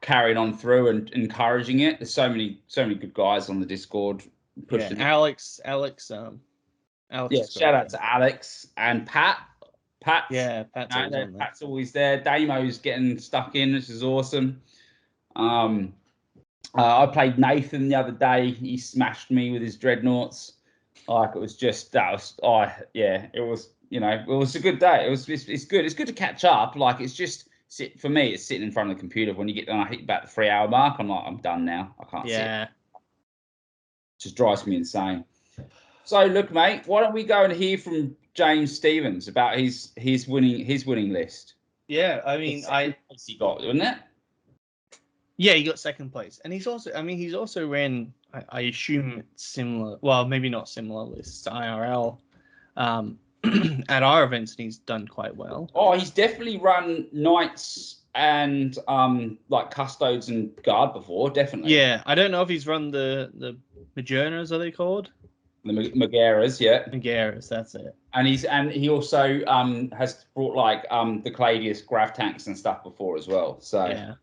carrying on through and encouraging it. There's so many good guys on the Discord. Alex. Yeah, shout out to Alex and Pat. Pat's always there. Damo's getting stuck in, which is awesome. I played Nathan the other day. He smashed me with his dreadnoughts. Like it was it was a good day. It's good. It's good to catch up. Like it's just for me, it's sitting in front of the computer. When I hit about the 3 hour mark, I'm like, I'm done now. I can't sit. It just drives me insane. So look, mate, why don't we go and hear from James Stevens about his winning list? Yeah, I mean, he got, wasn't it? Yeah, he got second place, and he's also ran. I assume similar. Well, maybe not similar lists to IRL at our events, and he's done quite well. Oh, he's definitely run Knights and like Custodes and Guard before, definitely. Yeah, I don't know if he's run the Majournas, are they called? The Megaras, yeah. Megaras, that's it. And he also has brought like the Cladius grav tanks and stuff before as well. So yeah.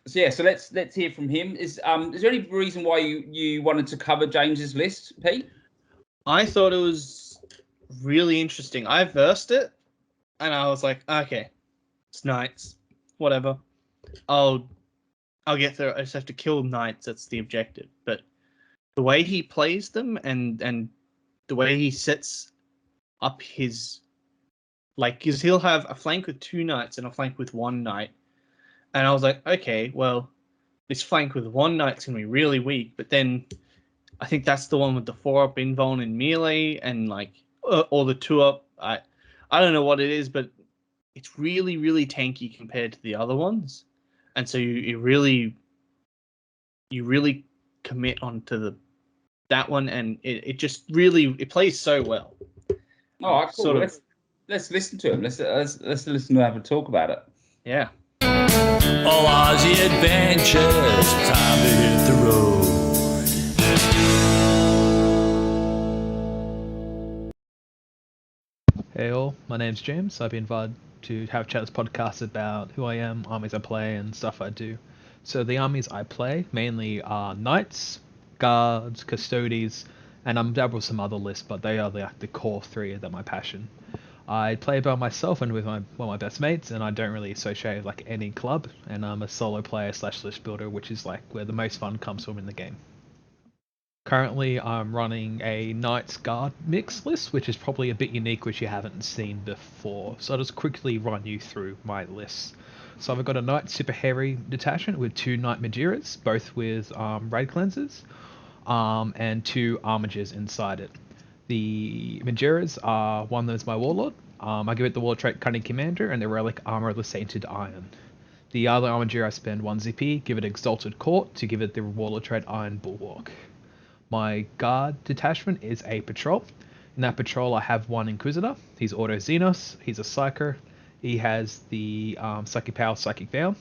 So let's hear from him. Is there any reason why you wanted to cover James's list, Pete? I thought it was really interesting. I versed it, and I was like, okay, it's Knights, whatever. I'll get there. I just have to kill Knights. That's the objective. But the way he plays them and the way he sets up his because he'll have a flank with 2 Knights and a flank with 1 Knight. And I was like, okay, well, this flank with 1 Knight's going to be really weak. But then I think that's the one with the 4-up invuln and melee and or the 2-up. I don't know what it is, but it's really, really tanky compared to the other ones. And so you really commit onto that one, and it just really plays so well. Oh, cool. let's listen to him. Let's listen to have a talk about it. Yeah. All Aussie Adventures, time to hit the road. Hey all, my name's James. I've been invited to have a chat this podcast about who I am, armies I play, and stuff I do. So the armies I play mainly are knights, guards, custodies, and I'm dabble with some other lists, but they are the core three that are my passion. I play by myself and with one of my best mates, and I don't really associate with like any club, and I'm a solo player / list builder, which is like where the most fun comes from in the game. Currently, I'm running a Knights Guard mix list, which is probably a bit unique, which you haven't seen before. So I'll just quickly run you through my list. So I've got a Knight Super Heavy detachment with 2 Knight Majiras, both with Raid Cleansers, and 2 Armigers inside it. The Majiras are one that is my Warlord. I give it the Warlord trait Cunning Commander and the Relic Armor of the Sainted Iron. The other Armiger I spend 1 ZP, give it Exalted Court to give it the Warlord trait Iron Bulwark. My guard detachment is a patrol. In that patrol, I have 1 Inquisitor. He's Auto Xenos. He's a Psyker. He has the Psychic Power, Psychic Veil.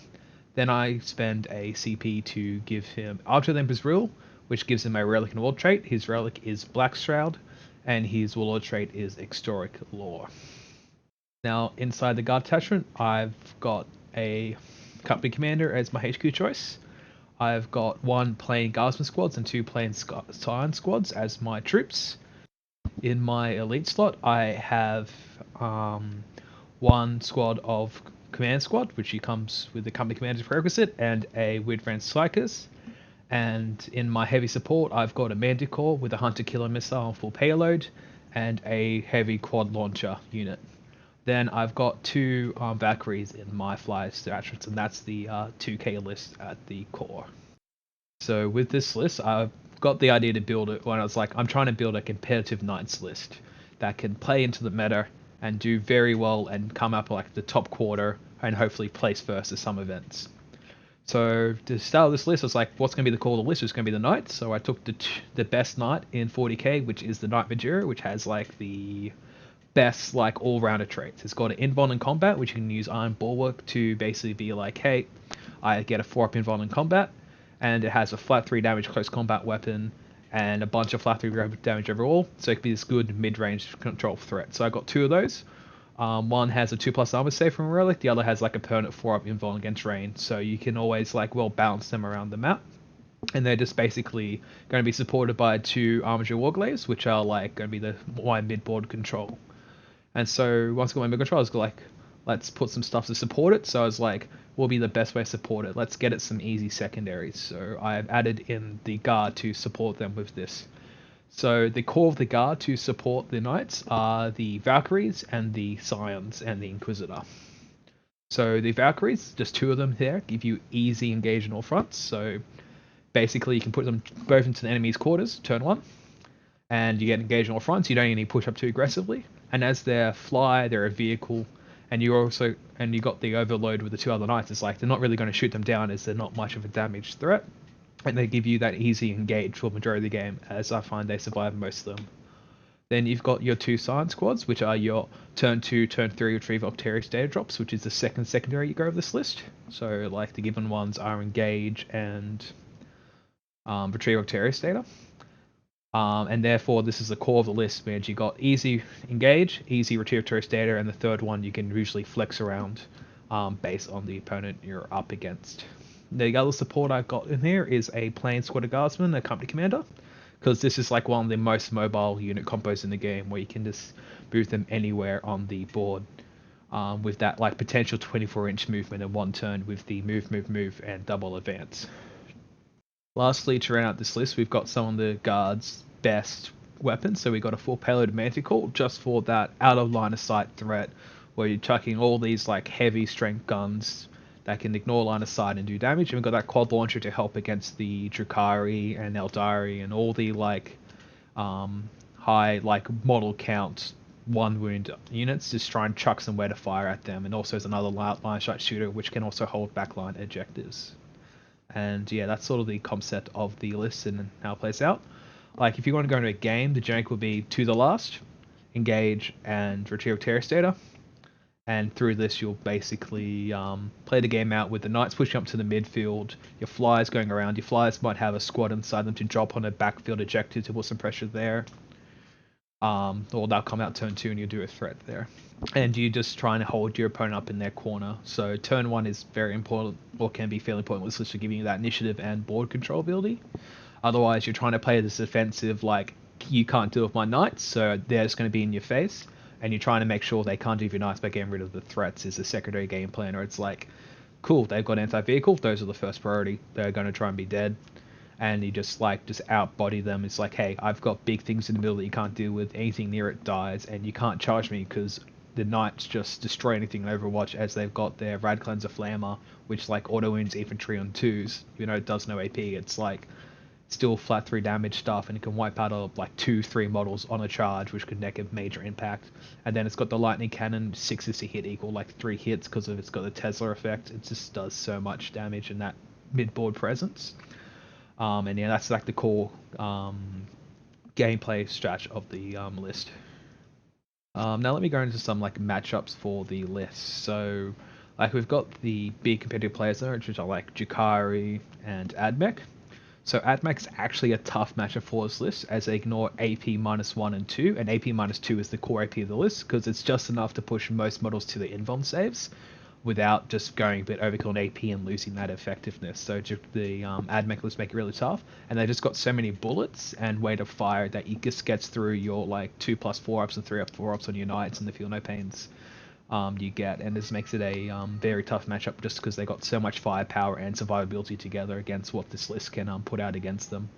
Then I spend a CP to give him Archer of the Emperor's Rule, which gives him a Relic and Warlord trait. His Relic is Black Shroud, and his Warlord trait is Extoric Lore. Now, inside the guard detachment, I've got a Company Commander as my HQ choice. I've got 1 plain Guardsman squads and 2 plain Scion squads as my troops. In my elite slot, I have 1 squad of Command Squad, which comes with the Company Commander's prerequisite, and a Widran Psychers. And in my heavy support, I've got a Manticore with a Hunter Killer Missile and full payload, and a heavy quad launcher unit. Then I've got 2 Valkyries in my fly detachments, and that's the 2K list at the core. So with this list, I've got the idea to build it when I was like, I'm trying to build a competitive Knights list that can play into the meta and do very well and come up like the top quarter and hopefully place first at some events. So to start this list, I was like, what's going to be the core of the list? It's going to be the Knights. So I took the best Knight in 40k, which is the Knight Majira, which has like the best like all-rounder traits. It's got an invuln in combat, which you can use Iron Bulwark to basically be like, hey, I get a 4-up invuln in combat, and it has a flat 3 damage close combat weapon and a bunch of flat 3 damage overall, so it can be this good mid-range control threat. So I got 2 of those. One has a 2+ armor save from Relic, the other has like a permanent 4-up invuln against rain, so you can always like well balance them around the map. And they're just basically going to be supported by 2 Armiger Warglaives, which are like going to be my mid-board control. And so once I got my mid control, I was like, let's put some stuff to support it. So I was like, what will be the best way to support it? Let's get it some easy secondaries. So I've added in the guard to support them with this. So the core of the guard to support the knights are the Valkyries and the Scions and the Inquisitor. So the Valkyries, just 2 of them there, give you easy engage in all fronts. So basically you can put them both into the enemy's quarters, turn 1, and you get engaged on all fronts. You don't need to push up too aggressively. And as they're they're a vehicle, and you got the overload with the 2 other knights. It's like they're not really going to shoot them down as they're not much of a damage threat, and they give you that easy engage for the majority of the game, as I find they survive most of them. Then you've got your 2 Scion squads, which are your turn 2, turn 3 retrieve Octarius data drops, which is the second secondary you go of this list. So like the given ones are engage and retrieve Octarius data. And therefore this is the core of the list, man. You got easy engage, easy retrieve Octarius data, and the third one you can usually flex around based on the opponent you're up against. The other support I've got in here is a plain squad of guardsmen, a company commander, because this is like one of the most mobile unit combos in the game, where you can just move them anywhere on the board with that like potential 24-inch movement in 1 turn with the move, and double advance. Lastly, to round out this list, we've got some of the guards' best weapons. So we've got a full payload Manticore, just for that out of line of sight threat, where you're chucking all these like heavy strength guns that can ignore line of sight and do damage. And we've got that quad launcher to help against the Drukhari and Eldari and all the like high like model count 1 wound units. Just try and chuck some wear to fire at them. And also there's another line shot shooter which can also hold backline objectives. And yeah, that's sort of the concept of the list and how it plays out. Like if you want to go into a game, the jank will be to the last, engage, and retrieve terrorist data. And through this, you'll basically play the game out with the knights pushing up to the midfield, your flyers going around. Your flyers might have a squad inside them to drop on a backfield objective to put some pressure there. Or they'll come out turn 2 and you'll do a threat there. And you just try and hold your opponent up in their corner. So turn 1 is very important, or can be fairly important with this, for giving you that initiative and board control ability. Otherwise, you're trying to play this defensive, like, you can't deal with my knights, so they're just going to be in your face. And you're trying to make sure they can't do your knights by getting rid of the threats is a secondary game plan, or it's like, cool, they've got anti-vehicle, those are the first priority, they're going to try and be dead. And you just outbody them. It's like, hey, I've got big things in the middle that you can't deal with, anything near it dies, and you can't charge me because the knights just destroy anything in Overwatch, as they've got their Rad Cleanser Flammer, which like auto wounds infantry on 2s, it does no AP. It's like still flat 3 damage stuff, and it can wipe out like 2-3 models on a charge, which could make a major impact. And then it's got the lightning cannon, 6 is to hit equal like 3 hits because it's got the Tesla effect. It just does so much damage in that mid-board presence. And yeah, that's like the core gameplay stretch of the list. Now let me go into some like matchups for the list. So like we've got the big competitive players there, which are like Jukari and Admech. So Admech is actually a tough matchup for this list, as they ignore AP -1 and 2, and AP -2 is the core AP of the list because it's just enough to push most models to the invuln saves without just going a bit overkill on AP and losing that effectiveness. So the Admech lists make it really tough, and they just got so many bullets and weight of fire that it just gets through your like 2+4 ups and 3+4 ups on your knights and the feel no pains you get, and this makes it a very tough matchup just because they got so much firepower and survivability together against what this list can put out against them.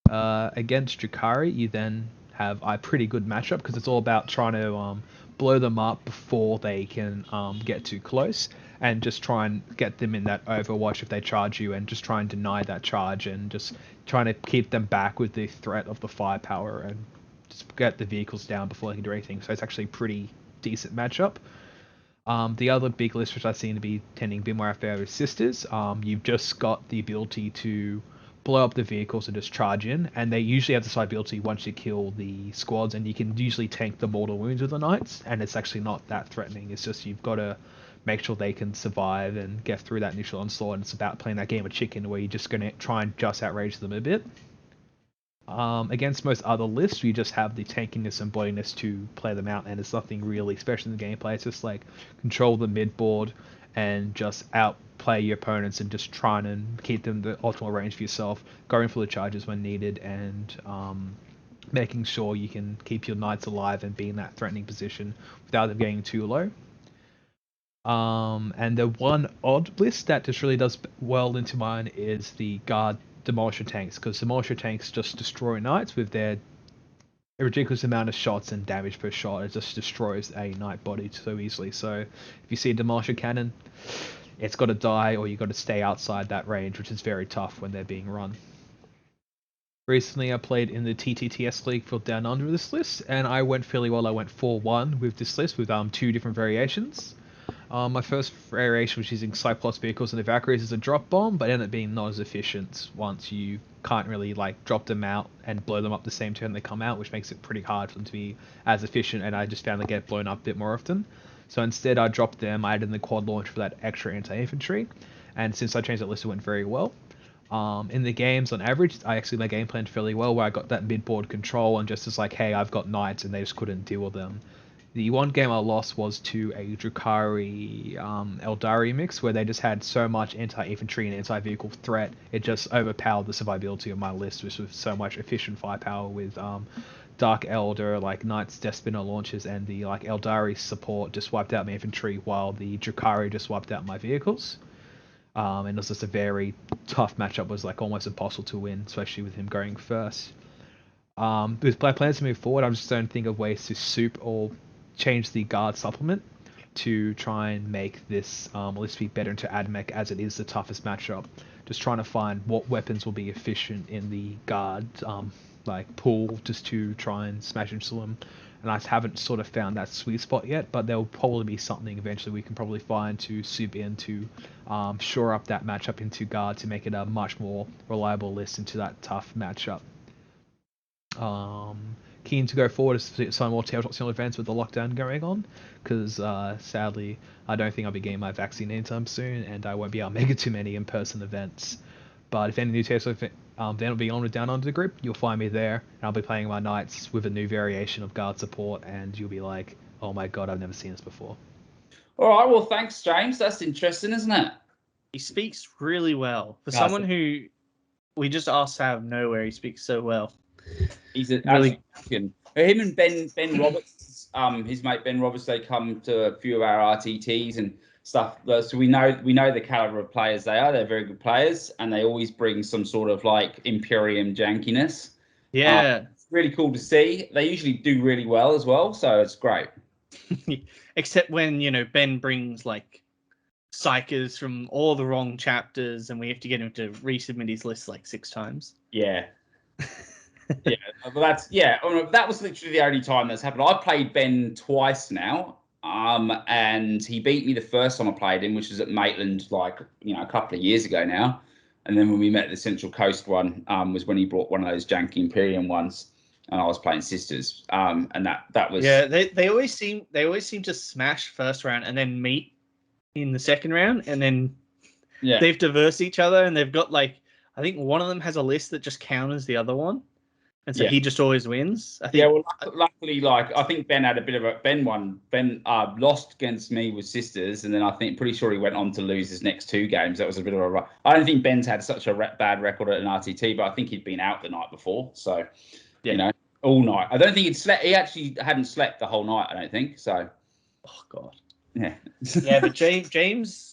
Against Jukari, you then have a pretty good matchup because it's all about trying to blow them up before they can get too close, and just try and get them in that Overwatch if they charge you, and just try and deny that charge, and just trying to keep them back with the threat of the firepower, and just get the vehicles down before they can do anything. So it's actually a pretty decent matchup. The other big list which I seem to be tending a bit more out there is Sisters. You've just got the ability to blow up the vehicles and just charge in, and they usually have the side ability once you kill the squads, and you can usually tank the mortal wounds with the knights, and it's actually not that threatening. It's just you've got to make sure they can survive and get through that initial onslaught, and it's about playing that game of chicken where you're just going to try and just outrage them a bit. Against most other lists, you just have the tankiness and bloodiness to play them out, and it's nothing really special in the gameplay. It's just like control the mid board and just outplay your opponents and just trying and keep them the optimal range for yourself, going for the charges when needed, and making sure you can keep your knights alive and be in that threatening position without them getting too low. And the one odd list that just really does well into mine is the Guard Demolisher tanks, because Demolisher tanks just destroy knights with their ridiculous amount of shots and damage per shot. It just destroys a knight body so easily. So if you see a Demolisher cannon, it's got to die, or you've got to stay outside that range, which is very tough when they're being run. Recently, I played in the TTTS League for Down Under this list, and I went fairly well. I went 4-1 with this list with 2 different variations. My first variation was using Cyclops vehicles and the Valkyries as a drop bomb, but ended up being not as efficient once you can't really like drop them out and blow them up the same turn they come out, which makes it pretty hard for them to be as efficient, and I just found they get blown up a bit more often. So instead I dropped them, I added in the quad launch for that extra anti-infantry, and since I changed that list it went very well. In the games on average, I actually my game planned fairly well, where I got that mid-board control and just as like, hey, I've got knights, and they just couldn't deal with them. The one game I lost was to a Jukari Eldari mix, where they just had so much anti-infantry and anti-vehicle threat, it just overpowered the survivability of my list, which was so much efficient firepower with Dark Elder, like Knights, Despina launches, and the like Eldari support just wiped out my infantry, while the Jukari just wiped out my vehicles. And it was just a very tough matchup. It was like almost impossible to win, especially with him going first. With my plans to move forward, I'm just trying to think of ways to soup or change the guard supplement to try and make this list be better into Admech, as it is the toughest matchup. Just trying to find what weapons will be efficient in the guard like pool, just to try and smash into them. And I haven't sort of found that sweet spot yet, but there'll probably be something eventually we can probably find to soup in to shore up that matchup into guard to make it a much more reliable list into that tough matchup. keen to go forward to some more Tabletop events with the lockdown going on, because sadly I don't think I'll be getting my vaccine anytime soon, and I won't be able to make it to many in-person events. But if any new Tabletop event will be on down onto the group, you'll find me there, and I'll be playing my knights with a new variation of guard support, and you'll be like, oh my god, I've never seen this before. All right, well, thanks, James. That's interesting, isn't it? He speaks really well. For someone who we just asked out of nowhere, he speaks so well. He's a Really- him and Ben Roberts, his mate Ben Roberts, they come to a few of our RTTs and stuff. So we know the caliber of players they are. They're very good players, and they always bring some sort of like Imperium jankiness. Yeah. It's really cool to see. They usually do really well as well, so it's great. Except when, Ben brings like psychers from all the wrong chapters and we have to get him to resubmit his list like 6 times. Yeah. Yeah, well, that was literally the only time that's happened. I've played Ben twice now, and he beat me the first time I played him, which was at Maitland, like a couple of years ago now. And then when we met at the Central Coast one, was when he brought one of those janky Imperium ones, and I was playing Sisters, and that was They always seem to smash first round and then meet in the second round, and then they've diversed each other, and they've got like, I think one of them has a list that just counters the other one. And so he just always wins. I think. Yeah, well, luckily, like I think Ben had a bit of a Ben lost against me with Sisters, and then pretty sure he went on to lose his next 2 games. That was a bit of a. I don't think Ben's had such a bad record at an RTT, but I think he'd been out the night before, so all night. I don't think he'd slept. He actually hadn't slept the whole night. I don't think so. Oh God. Yeah. Yeah, but James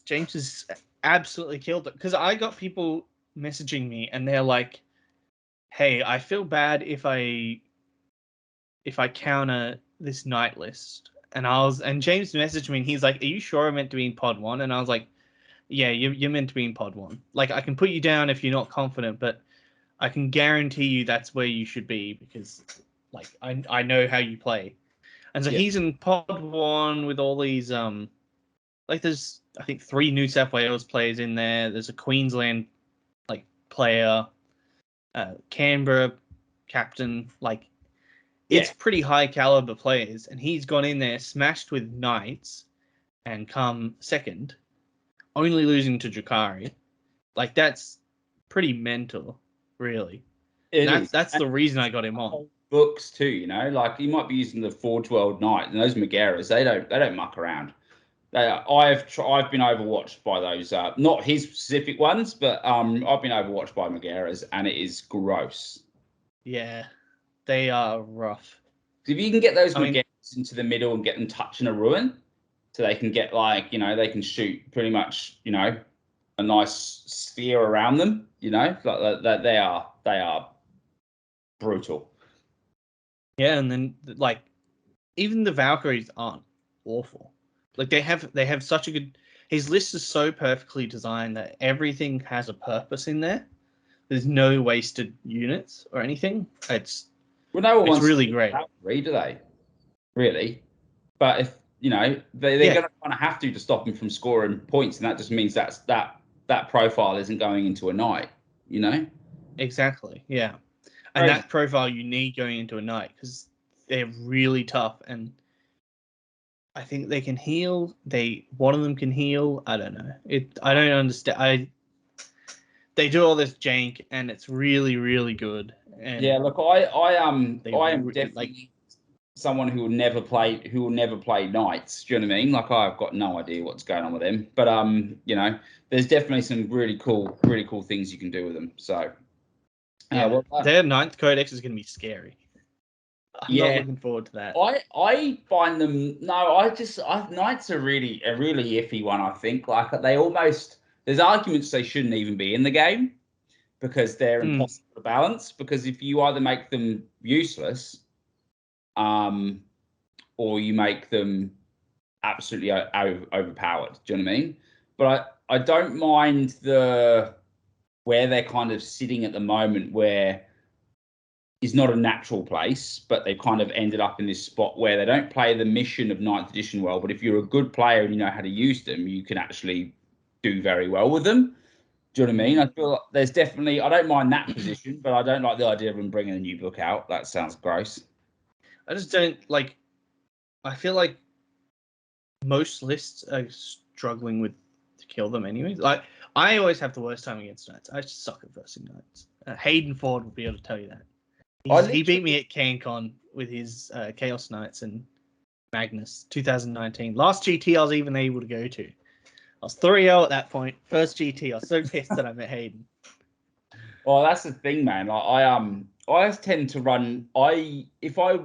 has absolutely killed it, because I got people messaging me and they're like, hey, I feel bad if I counter this night list. And James messaged me and he's like, are you sure I'm meant to be in pod 1? And I was like, yeah, you're meant to be in pod 1. Like, I can put you down if you're not confident, but I can guarantee you that's where you should be, because like I know how you play. And so he's in pod 1 with all these like there's I think 3 New South Wales players in there. There's a Queensland like player, Canberra captain, like it's pretty high caliber players, and he's gone in there, smashed with Knights, and come second, only losing to Drakari. Like, that's pretty mental, really. That's the reason I got him on. Books too, like you might be using the Forge World Knight, and those Megaras, they don't muck around. I've been overwatched by those, not his specific ones, but I've been overwatched by Megaras, and it is gross. Yeah, they are rough. If you can get those Megaras into the middle and get them touching a ruin, so they can get like, they can shoot pretty much, a nice sphere around them, like they are brutal. Yeah, and then like even the Valkyries aren't awful. Like they have such a good. His list is so perfectly designed that everything has a purpose in there. There's no wasted units or anything. It's really great. Valkyrie, do they? Really? But if they're going to kind of have to stop him from scoring points, and that just means that profile isn't going into a night. Exactly. Yeah. And that profile you need going into a night, because they're really tough, and I think they can heal. One of them can heal. I don't know. I don't understand. They do all this jank, and it's really, really good. And yeah, look, I am definitely someone who will never play Knights. Do you know what I mean? Like, I've got no idea what's going on with them, but there's definitely some really cool things you can do with them. So. Their 9th codex is going to be scary. I'm not looking forward to that. I find them. No, Knights are really a really iffy one. I think like there's arguments they shouldn't even be in the game, because they're impossible to balance. Because if you either make them useless, or you make them absolutely overpowered. Do you know what I mean? But I don't mind where they're kind of sitting at the moment, where is not a natural place, but they've kind of ended up in this spot where they don't play the mission of 9th edition well. But if you're a good player and you know how to use them, you can actually do very well with them. Do you know what I mean? I feel like there's definitely, I don't mind that position, but I don't like the idea of them bringing a new book out. That sounds gross. I just don't like. I feel like most lists are struggling with to kill them anyways. Like I always have the worst time against Knights. I just suck at versing Knights. Hayden Ford will be able to tell you that. He beat me at CanCon with his Chaos Knights and Magnus 2019. Last GT I was even able to go to. I was 3-0 at that point. First GT. I was so pissed that I met Hayden. Well, that's the thing, man. Like I tend to run. If I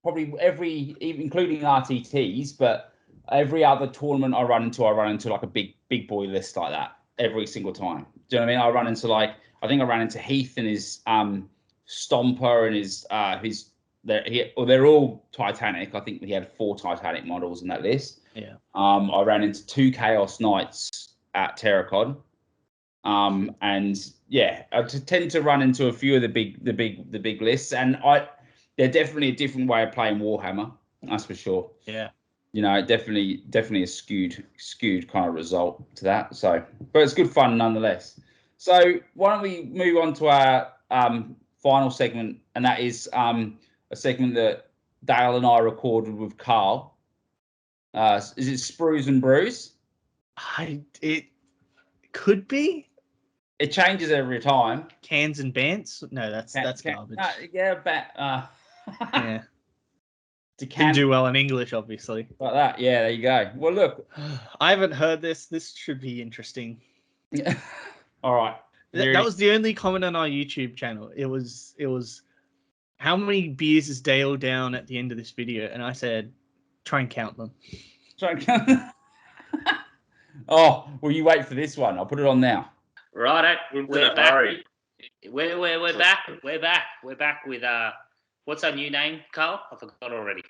probably including RTTs, but every other tournament I run into like a big boy list like that every single time. Do you know what I mean? I run into I ran into Heath and his Stomper and his they're all Titanic. I think he had 4 Titanic models in that list. Yeah. I ran into 2 Chaos Knights at Terracon. And yeah, I tend to run into a few of the big lists, and they're definitely a different way of playing Warhammer. That's for sure. Yeah. You know, definitely a skewed kind of result to that. So, but it's good fun nonetheless. So why don't we move on to our final segment, and that is a segment that Dale and I recorded with Carl. Is it Sprues and Brews? It could be. It changes every time. Cans and Bants? No, that's garbage. Yeah. Didn't do well in English, obviously. Like that. Yeah, there you go. Well, look. I haven't heard this. This should be interesting. Yeah. All right. That was the only comment on our YouTube channel. It was how many beers is Dale down at the end of this video? And I said, try and count them. Oh, well, you wait for this one. I'll put it on now. Right, we're back. We're back. We're back with what's our new name, Carl? I forgot already.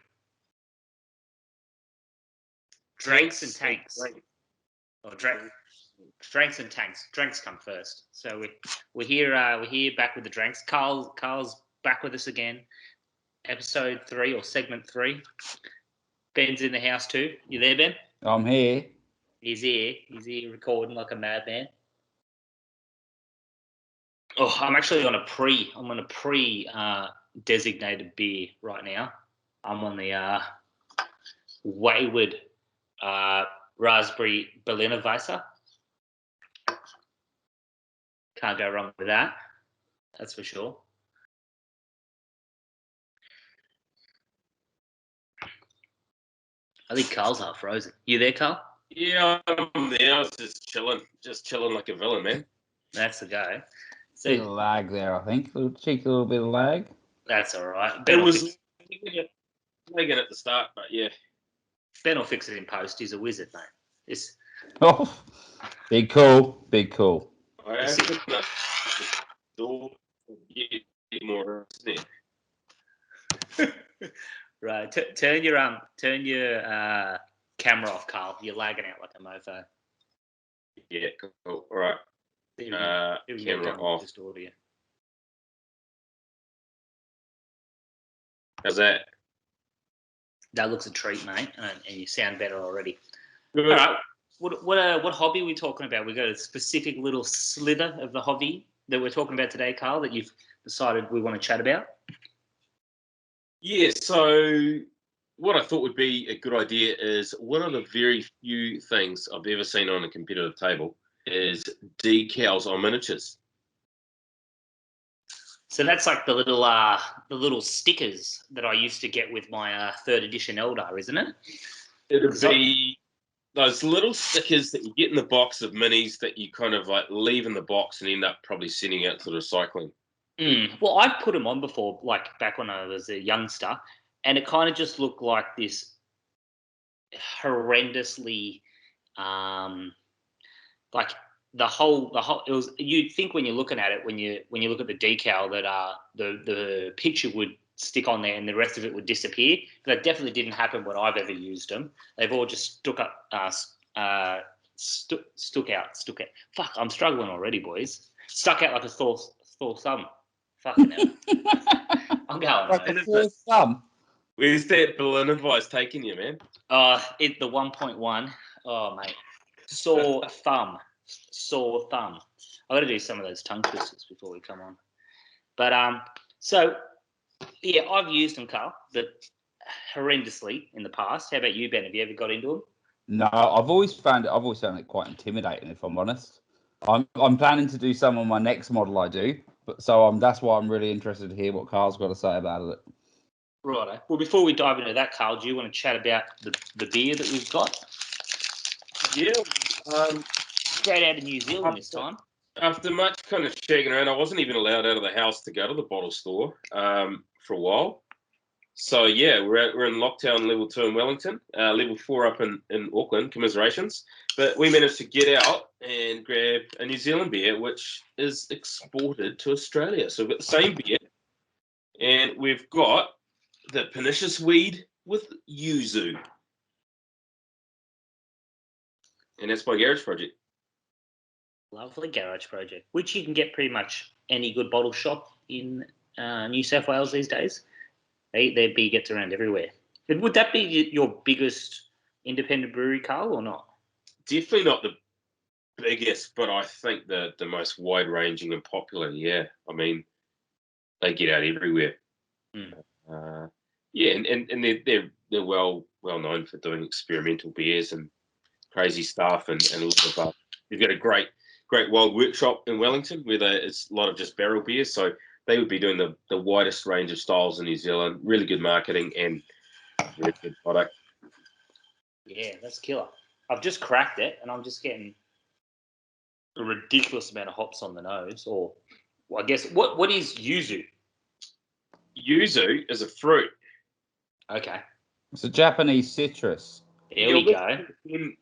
Drinks and Tanks. Or Drinks and Tanks. Drinks come first. So we're here back with the drinks. Carl's back with us again. Episode 3 or segment 3. Ben's in the house too. You there, Ben? I'm here. He's here recording like a madman. Oh, I'm actually on a pre designated beer right now. I'm on the Wayward Raspberry Berliner Weisse. Can't go wrong with that. That's for sure. I think Carl's half frozen. You there, Carl? Yeah, I'm there. I was just chilling like a villain, man. That's the guy. See a lag there, I think. A little bit of lag. That's all right. It was lagging at the start, but yeah. Ben will fix it in post. He's a wizard, mate. Oh, big call. I have to get more. Right. Turn your camera off, Carl. You're lagging out like a mofo. Yeah, cool. All right. Camera off. Just audio. How's that? That looks a treat, mate, and you sound better already. Good. All right. What hobby are we talking about? We got a specific little sliver of the hobby that we're talking about today, Carl, that you've decided we want to chat about. Yeah, so what I thought would be a good idea is one of the very few things I've ever seen on a competitive table is decals on miniatures. So that's like the little stickers that I used to get with my 3rd edition Eldar, isn't it? It'd be those little stickers that you get in the box of minis that you kind of like leave in the box and end up probably sending out to recycling. Well, I've put them on before, like back when I was a youngster, and it kind of just looked like this horrendously, like the whole. It was. You'd think when you're looking at it, when you look at the decal, that the picture would stick on there and the rest of it would disappear. But that definitely didn't happen when I've ever used them. They've all just stuck out. Fuck, I'm struggling already, boys. Stuck out like a Thor thumb. Fucking hell. I'm going. Like a Thor thumb. Where's that balloon advice taking you, man? The 1.1. Oh, mate. Sore thumb. I got to do some of those tongue twisters before we come on. But so Yeah, I've used them, Carl, but horrendously in the past. How about you, Ben? Have you ever got into them? No, I've always found it quite intimidating, if I'm honest. I'm planning to do some on my next model I do, but that's why I'm really interested to hear what Carl's got to say about it. Righto. Well, before we dive into that, Carl, do you want to chat about the beer that we've got? Yeah. Straight out of New Zealand this time. After much kind of shaking around, I wasn't even allowed out of the house to go to the bottle store for a while. So yeah, we're in lockdown level 2 in Wellington, level 4 up in Auckland. Commiserations, but we managed to get out and grab a New Zealand beer, which is exported to Australia. So we've got the same beer, and we've got the pernicious weed with yuzu, and that's by Garage Project. Lovely Garage Project, which you can get pretty much any good bottle shop in New South Wales these days. Their beer gets around everywhere. Would that be your biggest independent brewery, Carl, or not? Definitely not the biggest, but I think the most wide-ranging and popular. Yeah, I mean, they get out everywhere. Yeah, and they're well known for doing experimental beers and crazy stuff, and a lot of they've got a great wild workshop in Wellington where it's a lot of just barrel beers. So they would be doing the widest range of styles in New Zealand. Really good marketing and really good product. Yeah, that's killer. I've just cracked it, and I'm just getting a ridiculous amount of hops on the nose. Or, well, I guess, what is yuzu? Yuzu is a fruit. Okay. It's a Japanese citrus. Here we go.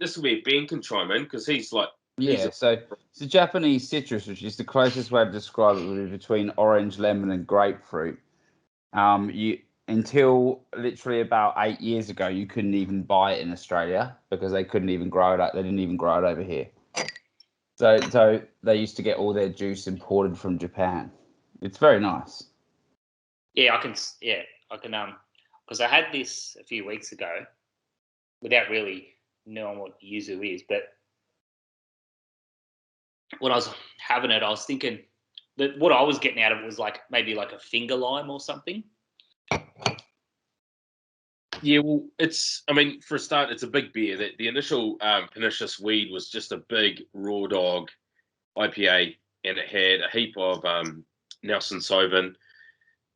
This will be Ben can chime in because he's like... Yeah, so it's a Japanese citrus, which is the closest way to describe it would be between orange, lemon, and grapefruit. Until literally about 8 years ago, you couldn't even buy it in Australia because they couldn't even grow it. They didn't even grow it over here. So they used to get all their juice imported from Japan. It's very nice. Yeah, I can. Because I had this a few weeks ago, without really knowing what yuzu is, but when I was having it, I was thinking that what I was getting out of it was maybe like a finger lime or something. Yeah, well, for a start, it's a big beer. The initial pernicious weed was just a big raw dog IPA, and it had a heap of Nelson Sauvin,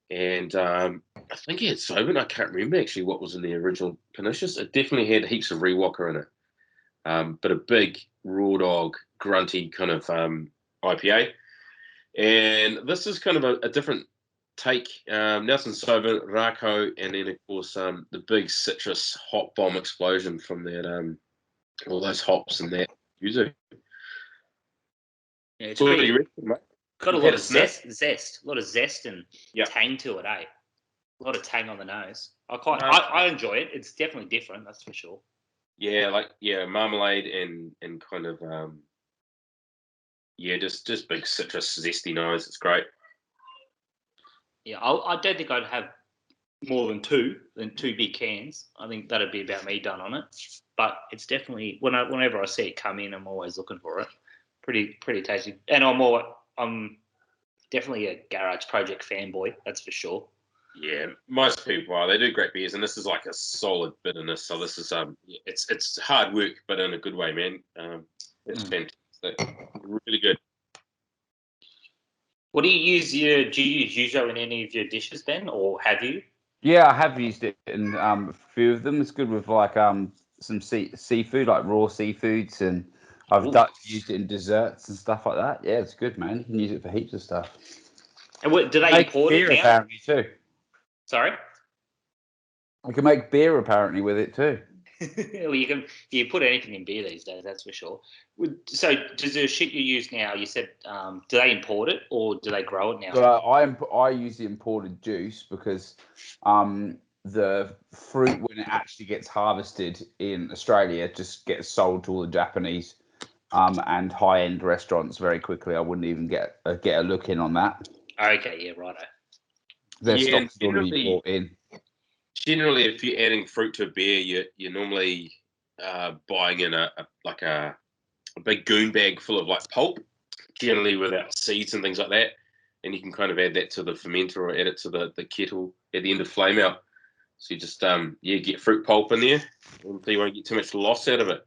and I think it had Sauvin. I can't remember actually what was in the original pernicious. It definitely had heaps of Rewalker in it, but a big raw dog, grunty kind of IPA. And this is kind of a different take. Nelson Sauvin, Rako, and then of course the big citrus hop bomb explosion from that all those hops and that yuzu. Yeah, it's So pretty, you reckon, mate? got a lot of zest, a lot of zest and Yep. tang to it, eh? A lot of tang on the nose. I enjoy it. It's definitely different, that's for sure. Yeah, marmalade and kind of just big citrus zesty nose. It's great. Yeah, I don't think I'd have more than two big cans. I think that'd be about me done on it. But it's definitely whenever I see it come in, I'm always looking for it. Pretty tasty, and I'm definitely a Garage Project fanboy. That's for sure. Yeah, most people are. They do great beers, and this is like a solid bitterness. So this is it's hard work, but in a good way, man. It's fantastic, really good. What do you use? Do you use yuzu in any of your dishes, Ben, or have you? Yeah, I have used it in a few of them. It's good with some seafood, like raw seafoods, and I've used it in desserts and stuff like that. Yeah, it's good, man. You can use it for heaps of stuff. And do they import it now? Apparently too. Sorry? You can make beer apparently with it too. Well, you put anything in beer these days, that's for sure. So does the shit you use now, you said, do they import it or do they grow it now? So I use the imported juice because the fruit, when it actually gets harvested in Australia, just gets sold to all the Japanese and high-end restaurants very quickly. I wouldn't even get a look in on that. Okay, yeah, righto. Their stock's already bought in. Generally, if you're adding fruit to a beer, you're normally buying in a big goon bag full of like pulp, generally without seeds and things like that. and you can kind of add that to the fermenter or add it to the kettle at the end of flame out. So you just get fruit pulp in there, and so you won't get too much loss out of it.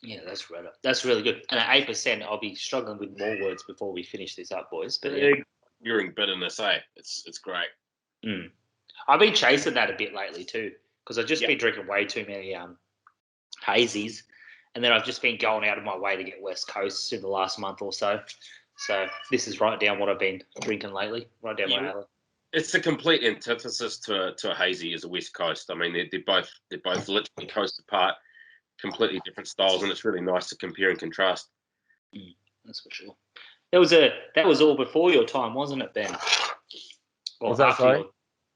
Yeah, that's right. That's really good. And at 8%, I'll be struggling with more words before we finish this up, boys. But yeah, You're in bitterness, eh? It's great. I've been chasing that a bit lately too, because I've just been drinking way too many hazies, and then I've just been going out of my way to get West Coast in the last month or so. So this is right down what I've been drinking lately. Right down my alley. It's the complete antithesis to a hazy as a West Coast. I mean, they're both literally coast apart, completely different styles, and it's really nice to compare and contrast. That's for sure. That was all before your time, wasn't it, Ben? Or Was that after sorry?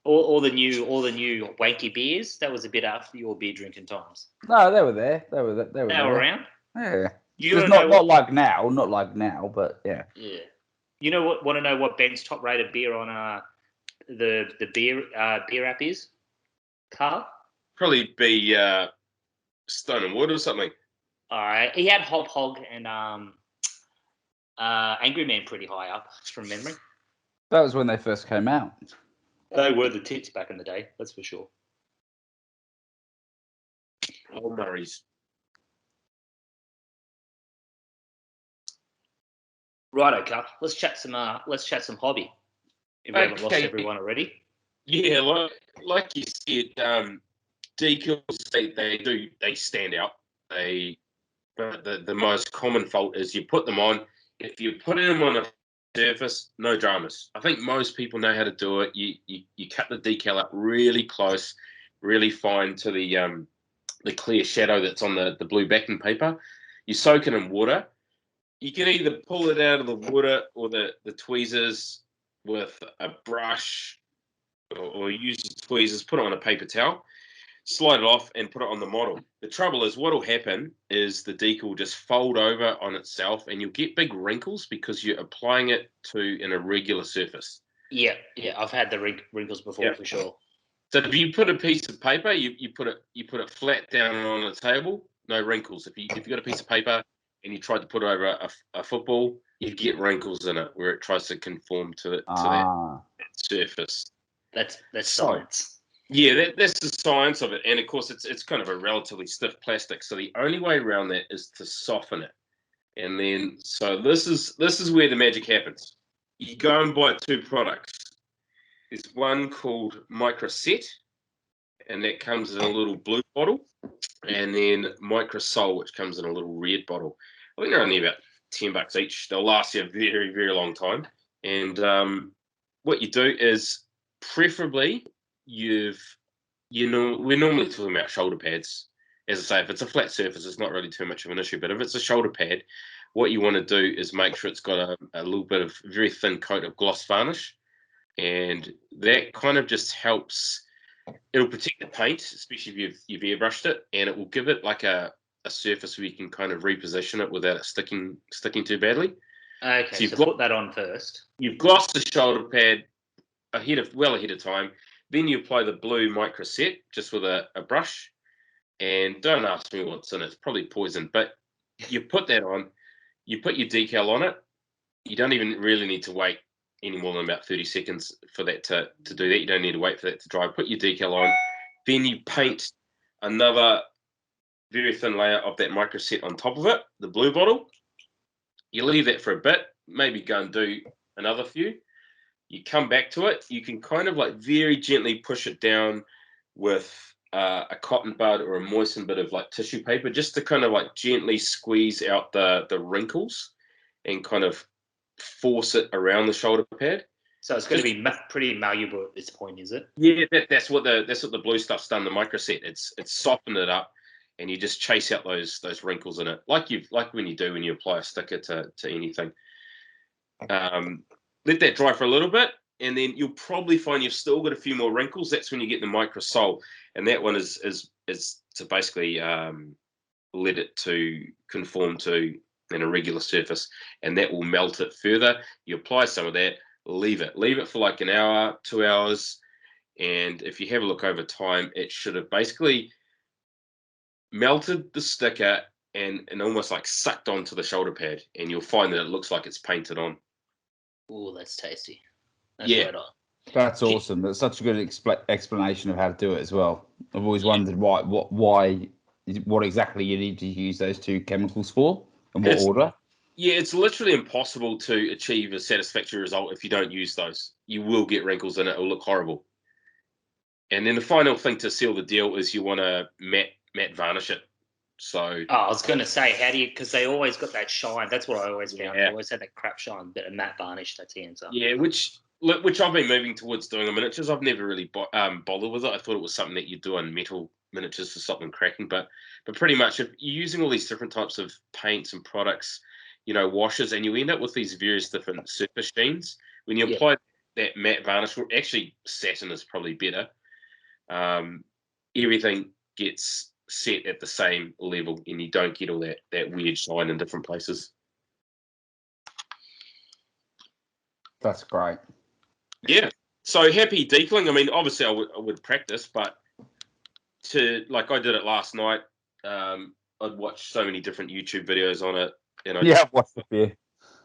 all the new wanky beers. That was a bit after your beer drinking times. No, they were there. They were They were there. around. Yeah. You Just wanna know not like now, but yeah. Yeah. You know what? Want to know what Ben's top rated beer on the beer app is? Carl? Probably be Stone and Wood or something. All right. He had Hop Hog and Angry Man pretty high up from memory. That was when they first came out. They were the tits back in the day, that's for sure. Old Murray's. Righto, Carl. Let's chat some hobby. If we haven't lost everyone already. Yeah, like you said, decals they stand out. But the most common fault is you put them on. If you put them on a surface, no dramas. I think most people know how to do it. You cut the decal up really close, really fine to the clear shadow that's on the blue backing paper. You soak it in water. You can either pull it out of the water or the tweezers with a brush, or use the tweezers, put it on a paper towel, slide it off and put it on the model. The trouble is what will happen is the decal will just fold over on itself and you'll get big wrinkles because you're applying it to an irregular surface. Yeah, I've had the wrinkles before for sure. So if you put a piece of paper, you put it flat down on a table, no wrinkles. If you got a piece of paper and you tried to put it over a football, you get wrinkles in it where it tries to conform to that surface. That's science. Yeah, that's the science of it, and of course it's kind of a relatively stiff plastic. So the only way around that is to soften it, and then so this is where the magic happens. You go and buy two products. There's one called Microset, and that comes in a little blue bottle, and then Microsol, which comes in a little red bottle. I think they're only about $10 each. They'll last you a very, very long time. And what you do is, preferably, we're normally talking about shoulder pads. As I say, if it's a flat surface, it's not really too much of an issue. But if it's a shoulder pad, what you want to do is make sure it's got a little bit of very thin coat of gloss varnish. And that kind of just helps. It'll protect the paint, especially if you've airbrushed it, and it will give it like a surface where you can kind of reposition it without it sticking too badly. Okay, so put that on first. You've glossed the shoulder pad well ahead of time. Then you apply the blue Microset just with a brush. And don't ask me what's in it. It's probably poison. But you put that on. You put your decal on it. You don't even really need to wait any more than about 30 seconds for that to do that. You don't need to wait for that to dry. Put your decal on. Then you paint another very thin layer of that Microset on top of it, the blue bottle. You leave that for a bit. Maybe go and do another few. You come back to it. You can kind of like very gently push it down with a cotton bud or a moistened bit of like tissue paper, just to kind of like gently squeeze out the wrinkles and kind of force it around the shoulder pad. So it's going to be pretty malleable at this point, is it? Yeah, that's what the blue stuff's done. The Microset, it's softened it up, and you just chase out those wrinkles in it, like when you apply a sticker to anything. Let that dry for a little bit, and then you'll probably find you've still got a few more wrinkles. That's when you get the Microsol, and that one is to basically let it to conform to an irregular surface, and that will melt it further. You apply some of that, leave it for like an hour, 2 hours, and if you have a look over time, it should have basically melted the sticker and almost like sucked onto the shoulder pad, and you'll find that it looks like it's painted on. Oh, that's tasty. That's Yeah. right on. That's awesome. That's such a good explanation of how to do it as well. I've always wondered what exactly you need to use those two chemicals for and what order. Yeah, it's literally impossible to achieve a satisfactory result if you don't use those. You will get wrinkles and it will look horrible. And then the final thing to seal the deal is you want to matte varnish it. So I was going to say, how do you? Because they always got that shine. That's what I always found. Yeah. They always had that crap shine, but a matte varnish. That's the answer. yeah, which I've been moving towards doing on miniatures. I've never really bothered with it. I thought it was something that you do on metal miniatures to stop them cracking. But pretty much, if you're using all these different types of paints and products, washes, and you end up with these various different surface sheens, when you apply that matte varnish, or actually satin is probably better. Everything gets set at the same level, and you don't get all that weird shine in different places. That's great. Yeah. So happy decaling. I mean, obviously I would practice, but I did it last night. I'd watched so many different YouTube videos on it, and I've watched a few.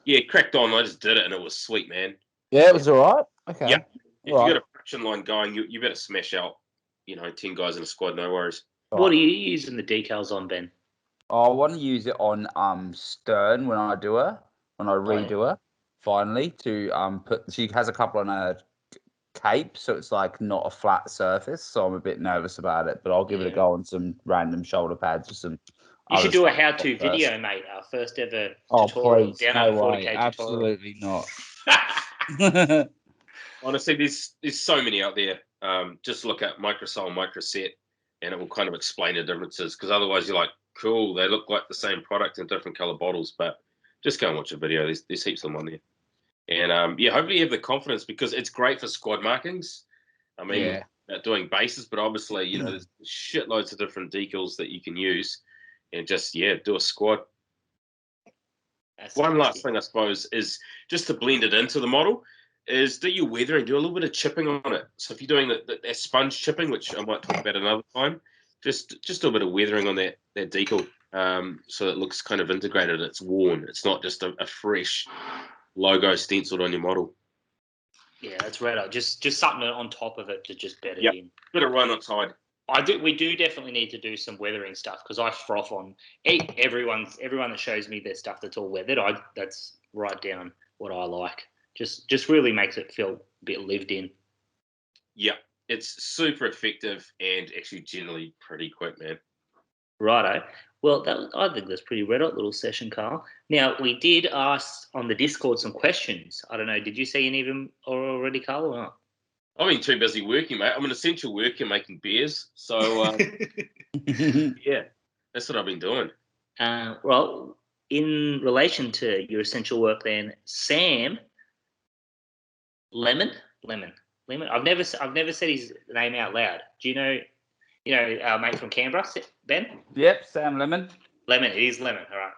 Yeah, cracked on. I just did it, and it was sweet, man. Yeah, it was all right. Okay. Yeah. If you got a friction line going, you better smash out, 10 guys in a squad. No worries. What are you using the decals on, Ben? I want to use it on Stern when I redo her. Finally, to she has a couple on her cape, so it's like not a flat surface. So I'm a bit nervous about it, but I'll give it a go on some random shoulder pads or some. You should do a how-to video, mate. Our first ever tutorial. Please, Down no under 40K way. tutorial. Absolutely not. Honestly, there's so many out there. Just look at Microsol, Microset, and it will kind of explain the differences. Because otherwise, you're like, cool, they look like the same product in different color bottles. But just go and watch a video. There's heaps of them on there. And hopefully you have the confidence, because it's great for squad markings. I mean, doing bases, but obviously, there's shitloads of different decals that you can use, and just do a squad. One last thing, I suppose, is just to blend it into the model. Is do your weathering, do a little bit of chipping on it. So if you're doing that sponge chipping, which I might talk about another time, just do a bit of weathering on that decal, so it looks kind of integrated. It's worn. It's not just a fresh logo stenciled on your model. Yeah, that's right. Just something on top of it to just better it in. Bit of run outside. We do definitely need to do some weathering stuff, because I froth on everyone that shows me their stuff that's all weathered. That's right down what I like. Just really makes it feel a bit lived in. Yeah, it's super effective and actually generally pretty quick, man. Righto. Well, I think that's pretty red hot little session, Carl. Now, we did ask on the Discord some questions. I don't know, did you see any of them already, Carl, or not? I've been too busy working, mate. I'm an essential worker making beers. So, yeah, that's what I've been doing. Well, in relation to your essential work then, Sam Lemon. I've never said his name out loud. Do you know our mate from Canberra, Ben? Yep, Sam Lemon. Lemon, it is Lemon. All right.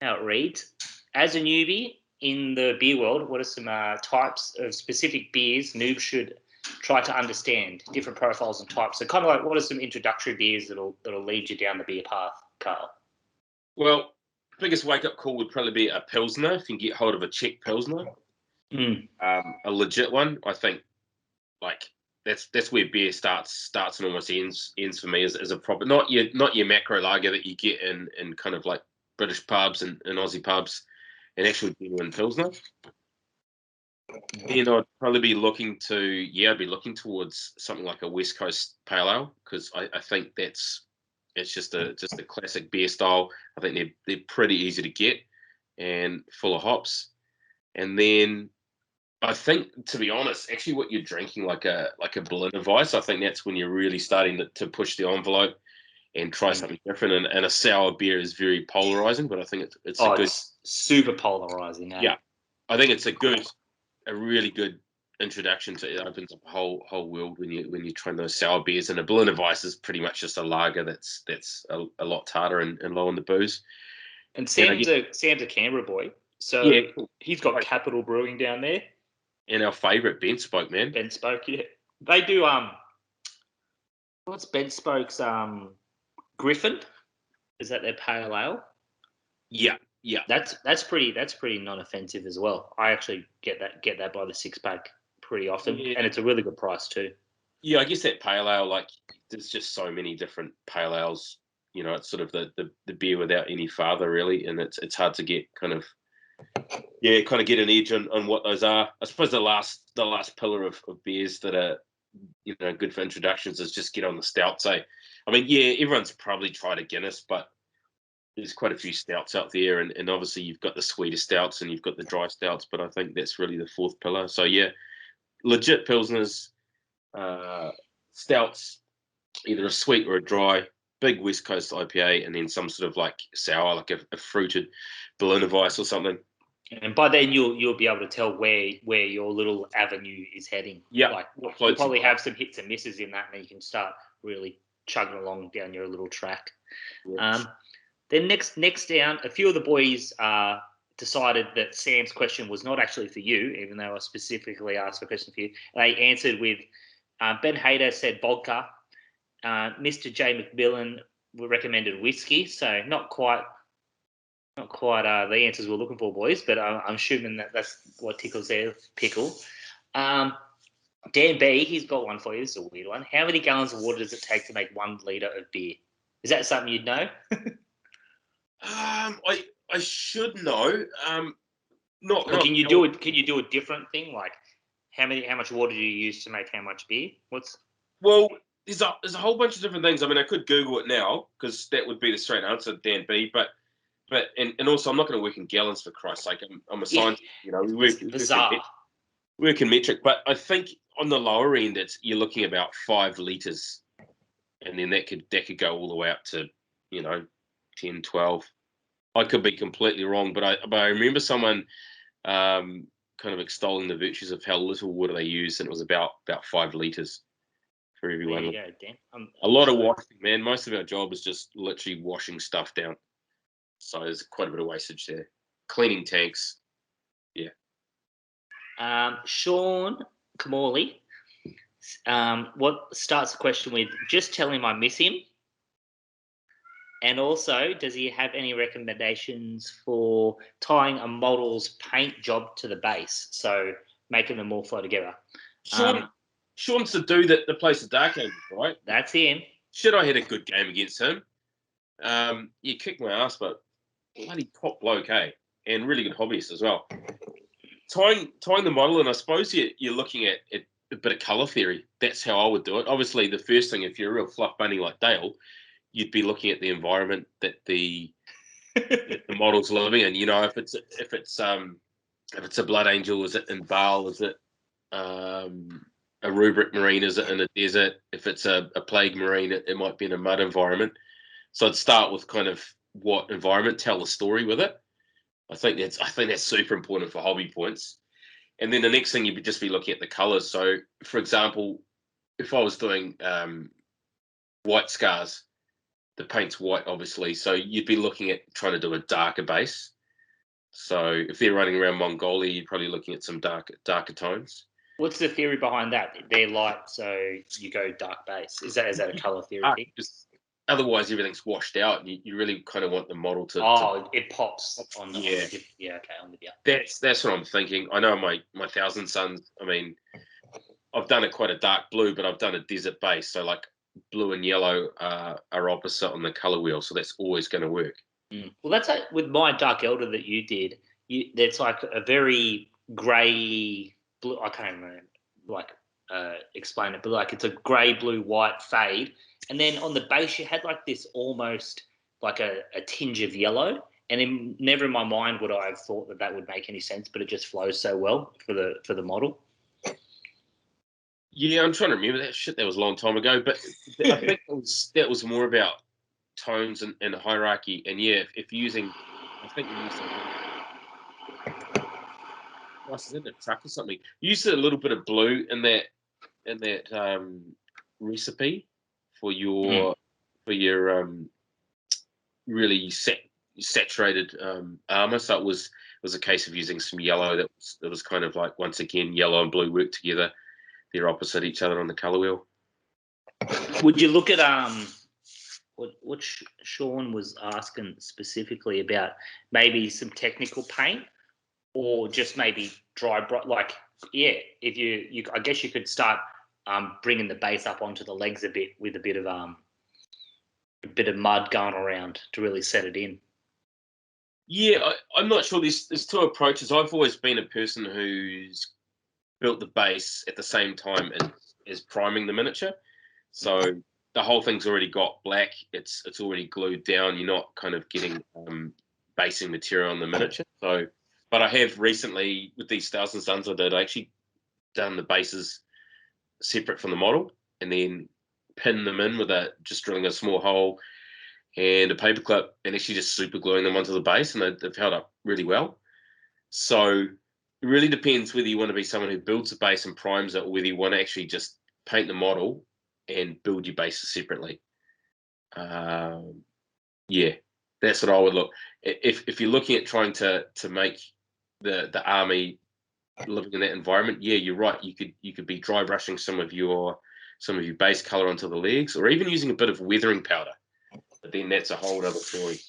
How it reads. As a newbie in the beer world, what are some types of specific beers noobs should try to understand? Different profiles and types. So kind of like, what are some introductory beers that'll lead you down the beer path, Carl? Well, biggest wake-up call would probably be a Pilsner, if you can get hold of a Czech Pilsner. A legit one, I think, like that's where beer starts and almost ends for me as a proper, not your macro lager that you get in kind of like British pubs and Aussie pubs, an actual genuine Pilsner. Then I'd probably be looking towards something like a West Coast Pale Ale, because I think it's just a classic beer style. I think they're pretty easy to get and full of hops. And then I think, to be honest, actually what you're drinking like a Berliner Weiss, I think that's when you're really starting to push the envelope and try something different. And a sour beer is very polarizing, but I think it's super polarizing. Eh? Yeah, I think it's a really good introduction to it. Opens up a whole world when you're trying those sour beers. And a Berliner Weiss is pretty much just a lager that's a lot tartar and low on the booze. And Sam's a Canberra boy, so he's got Capital Brewing down there. And our favourite, Ben Spoke, man. Ben Spoke, yeah. They do what's Ben Spoke's Griffin? Is that their pale ale? Yeah. Yeah. That's pretty non-offensive as well. I actually get that by the 6-pack pretty often, Yeah. and it's a really good price too. Yeah, I guess that pale ale, like, there's just so many different pale ales. You know, it's sort of the beer without any father, really, and it's hard to get kind of get an edge on what those are. I suppose the last pillar of beers that are, you know, good for introductions is just get on the stout. So, I mean, yeah, everyone's probably tried a Guinness, but there's quite a few stouts out there, and obviously you've got the sweeter stouts and you've got the dry stouts, but I think that's really the fourth pillar. So yeah, legit pilsners, stouts, either a sweet or a dry, big West Coast IPA, and then some sort of like sour, like a fruited Berliner Weiss or something. And by then you'll be able to tell where your little avenue is heading. Yeah, like you'll probably have some hits and misses in that, and then you can start really chugging along down your little track. Yeah. Then next down, a few of the boys decided that Sam's question was not actually for you, even though I specifically asked for a question for you. They answered with Ben Hayter said vodka. Mr. J. McMillan recommended whiskey, so not quite the answers we're looking for, boys, but I'm assuming that's what tickles their pickle. Dan B, he's got one for you. This is a weird one. How many gallons of water does it take to make 1 litre of beer? Is that something you'd know? I should know. Can you do a different thing, like how much water do you use to make how much beer? Well, there's a whole bunch of different things. I mean, I could Google it now because that would be the straight answer, Dan B. But also, I'm not going to work in gallons, for Christ's sake. I'm a scientist. You know, we work in metric. But I think on the lower end, you're looking about 5 litres, and then that could go all the way up to, you know, 10, 12. I could be completely wrong, but I remember someone kind of extolling the virtues of how little water they use, and it was about 5 litres for everyone. There you go, Dan. A lot of washing, man. Most of our job is just literally washing stuff down. So there's quite a bit of wastage there. Cleaning tanks. Yeah. Sean Kamali what starts the question with, just tell him I miss him. And also, does he have any recommendations for tying a model's paint job to the base, so making them all flow together? Sean's the dude that plays the Dark Angels, right? That's him. Shit, I had a good game against him. He kicked my ass, but bloody top bloke, eh? And really good hobbyist as well. Tying the model, and I suppose you're looking at a bit of colour theory. That's how I would do it. Obviously, the first thing, if you're a real fluff bunny like Dale, you'd be looking at the environment that the model's living in. You know, if it's a Blood Angel, is it in Baal? Is it a rubric marine? Is it in a desert? If it's a plague marine, it might be in a mud environment. So I'd start with kind of what environment, tell the story with it. I think that's super important for hobby points. And then the next thing you'd just be looking at the colours. So, for example, if I was doing white scars, the paint's white, obviously. So you'd be looking at trying to do a darker base. So if they're running around Mongolia, you're probably looking at some darker tones. What's the theory behind that? They're light, so you go dark base. Is that a colour theory thing? Otherwise, everything's washed out, and you really kind of want the model to. It pops on the. Yeah. Okay, I'm with you. That's what I'm thinking. I know my Thousand Suns. I mean, I've done it quite a dark blue, but I've done a desert base. So like blue and yellow are opposite on the color wheel, so that's always going to work. Well, that's like with my Dark Elder that you did. That's like a very grey blue. I can't even explain it, but like it's a grey, blue, white fade. And then on the base, you had like this almost like a tinge of yellow. And never in my mind would I have thought that would make any sense, but it just flows so well for the model. Yeah, I'm trying to remember that shit. That was a long time ago. But I think that was more about tones and hierarchy. And yeah, if using, I think we used was in a truck or something. You used a little bit of blue in that recipe for your really saturated armor. So it was a case of using some yellow that was kind of like, once again, yellow and blue work together. They're opposite each other on the color wheel. Would you look at Sean was asking specifically about maybe some technical paint or just maybe like, yeah, if you I guess you could start bringing the base up onto the legs a bit with a bit of mud going around to really set it in. Yeah, I'm not sure. There's two approaches. I've always been a person who's built the base at the same time as priming the miniature. So the whole thing's already got black. It's already glued down. You're not kind of getting basing material on the miniature. So, but I have recently with these Thousand Suns I actually done the bases separate from the model and then pin them in with just drilling a small hole and a paper clip and actually just super gluing them onto the base, and they've held up really well. So it really depends whether you want to be someone who builds a base and primes it, or whether you want to actually just paint the model and build your bases separately. Yeah, that's what I would look. If you're looking at trying to make the army living in that environment, yeah, you're right. You could be dry brushing some of your base color onto the legs, or even using a bit of weathering powder. But then that's a whole other story.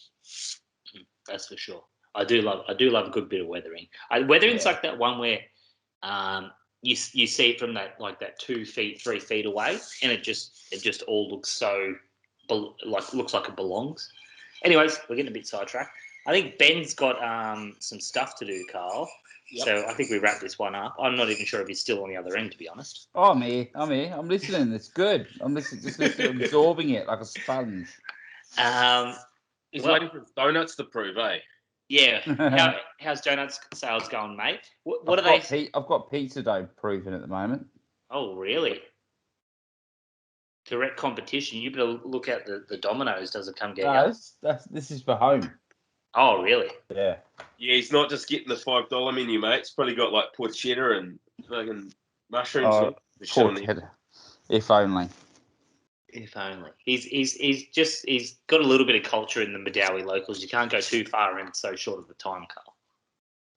That's for sure. I do love a good bit of weathering. Weathering's like that one where you see it from that 2 feet, 3 feet away, and it just all looks so looks like it belongs. Anyways, we're getting a bit sidetracked. I think Ben's got some stuff to do, Carl. Yep. So I think we wrap this one up. I'm not even sure if he's still on the other end, to be honest. Oh, I'm here. I'm listening. It's good. I'm listening, absorbing it like a sponge. He's waiting for donuts to prove, eh? Yeah. How's donuts sales going, mate? What are they? I've got pizza dough proving at the moment. Oh, really? Direct competition. You better look out the Domino's. Does it come get you? This is for home. Oh, really? Yeah. Yeah, he's not just getting the $5 menu, mate. It's probably got like porchetta and fucking mushrooms. Porchetta. If only. If only. He's got a little bit of culture in the Madawi locals. You can't go too far in so short of a time, Carl.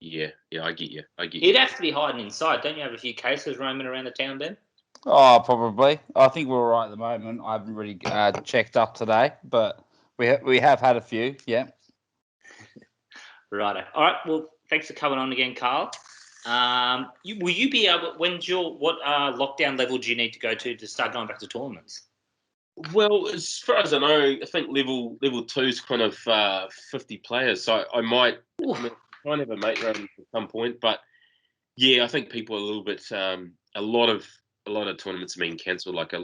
Yeah, I get you. He'd have to be hiding inside. Don't you have a few cases roaming around the town, Ben? Oh, probably. I think we're all right at the moment. I haven't really checked up today, but we have had a few. Yeah. Righto. All right. Well, thanks for coming on again, Carl. Will you be able? What lockdown level do you need to go to start going back to tournaments? Well, as far as I know, I think level 2 is kind of 50 players. So I might try and have a mate run at some point. But yeah, I think people are a little bit. A lot of tournaments are being cancelled. Like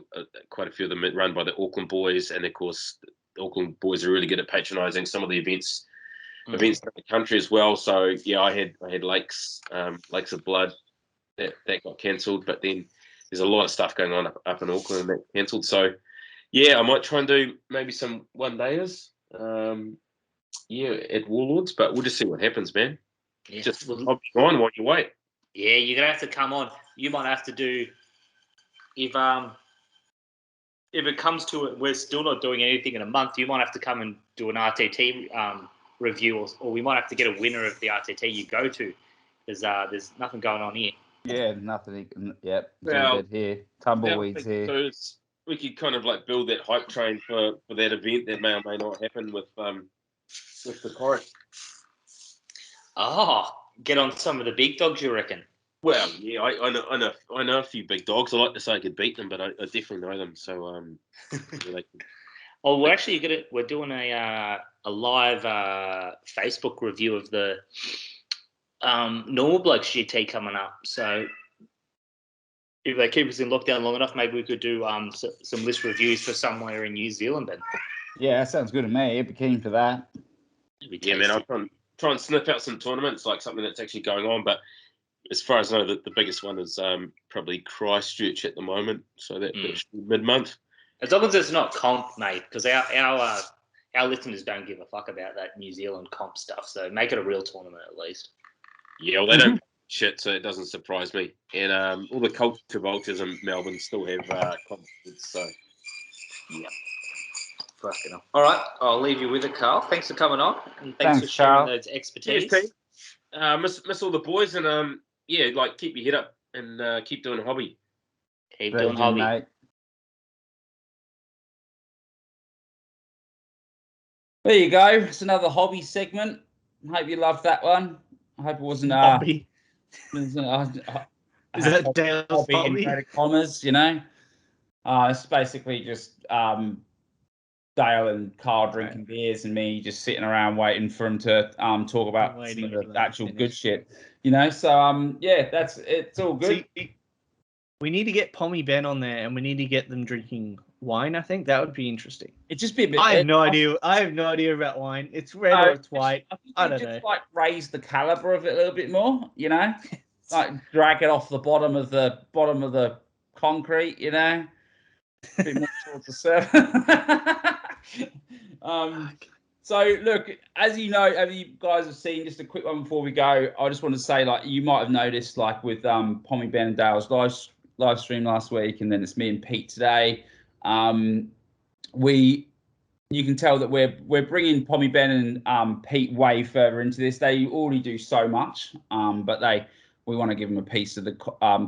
quite a few of them run by the Auckland boys, and of course, the Auckland boys are really good at patronising some of the events in the country as well. So yeah, I had Lakes of Blood that got cancelled, but then there's a lot of stuff going on up in Auckland and that's cancelled. So yeah, I might try and do maybe some one-dayers. At Warlords, but we'll just see what happens, man. Yeah. Just I'll be on while you wait. Yeah, you're gonna have to come on. You might have to do if it comes to it, we're still not doing anything in a month. You might have to come and do an RTT review, or we might have to get a winner of the RTT you go to, because there's nothing going on here. Yeah, nothing. Yep. Well, here, tumbleweeds here. So we could kind of like build that hype train for that event that may or may not happen with the chorus. Oh, get on some of the big dogs, you reckon? Well, yeah, I know a few big dogs. I like to say I could beat them, but I definitely know them. So Oh, we're doing a live Facebook review of the Normal Blokes GT coming up. So if they keep us in lockdown long enough, maybe we could do some list reviews for somewhere in New Zealand then. Yeah, that sounds good to me. I'd be keen for that. Yeah, man, I'll try and sniff out some tournaments, like something that's actually going on. But as far as I know, the biggest one is probably Christchurch at the moment. So that should be mid-month. As long as it's not comp, mate, because our listeners don't give a fuck about that New Zealand comp stuff. So make it a real tournament at least. Yeah, well, they don't shit, so it doesn't surprise me. And all the culture vultures in Melbourne still have comp. So yeah. Fucking hell. All right, I'll leave you with it, Carl. Thanks for coming on, and thanks for sharing those expertise. Cheers, team. Miss all the boys, and keep your head up and keep doing hobby. Keep doing hobby. Mate. There you go. It's another hobby segment. I hope you loved that one. I hope it wasn't Hobby. Is that Dale's hobby in hobby? inverted commas, you know? It's basically just Dale and Carl drinking beers and me just sitting around waiting for him to talk about some of the actual good shit, you know? So yeah, it's all good. See, we need to get Pommy Ben on there, and we need to get them drinking wine. I think that would be interesting. It'd just be a bit. I have no idea about wine. It's red or it's white. I don't know. Like raise the caliber of it a little bit more, you know, like drag it off the bottom of the concrete, you know, a bit more towards the surface. So look, as you know, as you guys have seen, just a quick one before we go. I just want to say, like, you might have noticed, like with Pommy Ben and Dale's live stream last week, and then it's me and Pete today. You can tell that we're bringing Pommy Ben and Pete way further into this. They already do so much, but we want to give them a piece of the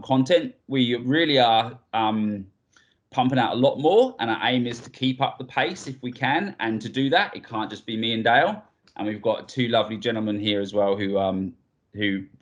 content. We really are pumping out a lot more, and our aim is to keep up the pace if we can. And to do that, it can't just be me and Dale. And we've got two lovely gentlemen here as well who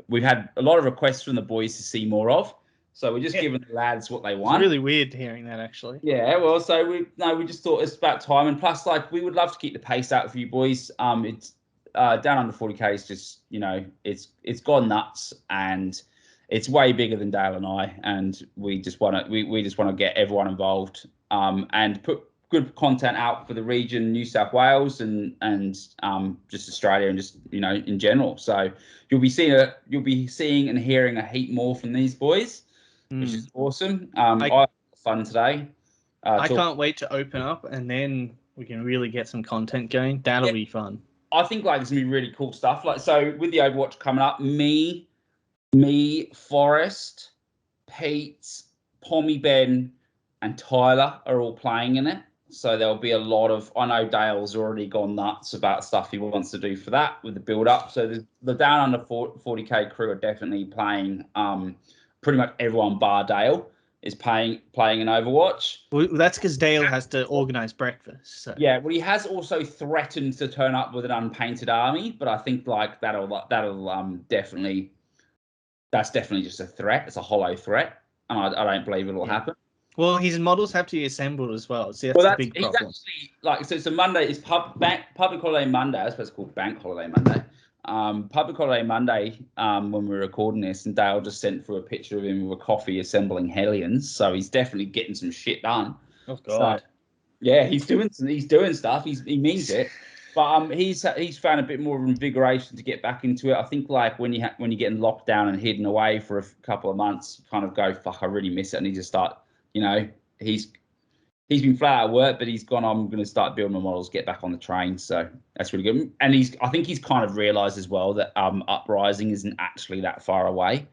we've had a lot of requests from the boys to see more of. So we're just giving the lads what they want. It's really weird hearing that, actually. Yeah, well, so we just thought it's about time, and plus, like, we would love to keep the pace out for you boys. It's down under 40k is just, you know, it's gone nuts, and it's way bigger than Dale and I, and we just want to get everyone involved, and put good content out for the region, New South Wales, and just Australia, and just, you know, in general. So you'll be seeing and hearing a heap more from these boys. Which is awesome. I had fun today. I can't wait to open up, and then we can really get some content going. That'll be fun. I think, like, it's gonna be really cool stuff. Like, so with the Overwatch coming up, me, Forrest, Pete, Pommy Ben, and Tyler are all playing in it. So there'll be a lot of. I know Dale's already gone nuts about stuff he wants to do for that with the build up. So the down under 40k crew are definitely playing. Pretty much everyone bar Dale is playing in Overwatch. Well, that's because Dale has to organise breakfast. So. Yeah, well, he has also threatened to turn up with an unpainted army, but I think, like, that'll definitely, that's definitely just a threat. It's a hollow threat, and I don't believe it'll happen. Well, his models have to be assembled as well. So that's a big problem. He's actually, like, so it's a Monday. It's public holiday Monday. I suppose it's called Bank Holiday Monday. Public holiday Monday, when we were recording this, and Dale just sent through a picture of him with a coffee assembling Hellions, so he's definitely getting some shit done. Oh God! So, yeah, he's doing stuff. He means it, but he's found a bit more of invigoration to get back into it. I think, like, when you're getting locked down and hidden away for a couple of months, you kind of go, fuck, I really miss it, and he just start, you know, he's been flat out of work, but he's gone, I'm going to start building my models, get back on the train. So that's really good. And I think he's kind of realised as well that Uprising isn't actually that far away.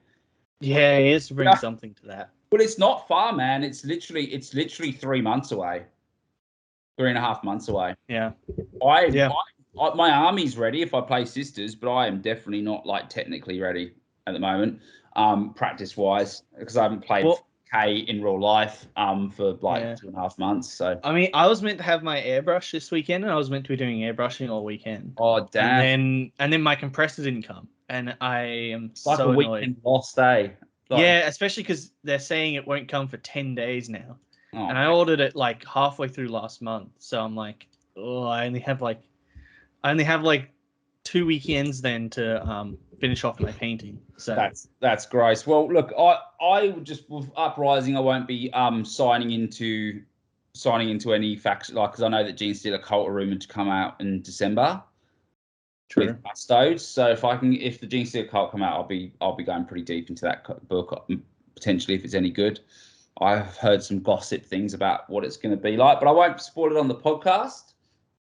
Yeah, he has to bring something to that. But it's not far, man. It's literally 3 months away. 3.5 months away. Yeah. My army's ready if I play Sisters, but I am definitely not, like, technically ready at the moment, practice-wise, because I haven't played in real life for like 2.5 months. So I mean, I was meant to have my airbrush this weekend, and I was meant to be doing airbrushing all weekend. Oh damn! And then my compressor didn't come, and I am like so a weekend annoyed. Lost day. Like, yeah, especially because they're saying it won't come for 10 days now, and I man. ordered it like halfway through last month. So I'm like, oh, I only have like 2 weekends then to finish off my painting. So that's gross. Well, look, I would just, with Uprising, I won't be signing into any faction, like, because I know that Gene Stealer Cult are rumored to come out in December. True. With Custodes. So if the Gene Stealer Cult come out, I'll be going pretty deep into that book, potentially, if it's any good. I've heard some gossip things about what it's going to be like, but I won't spoil it on the podcast.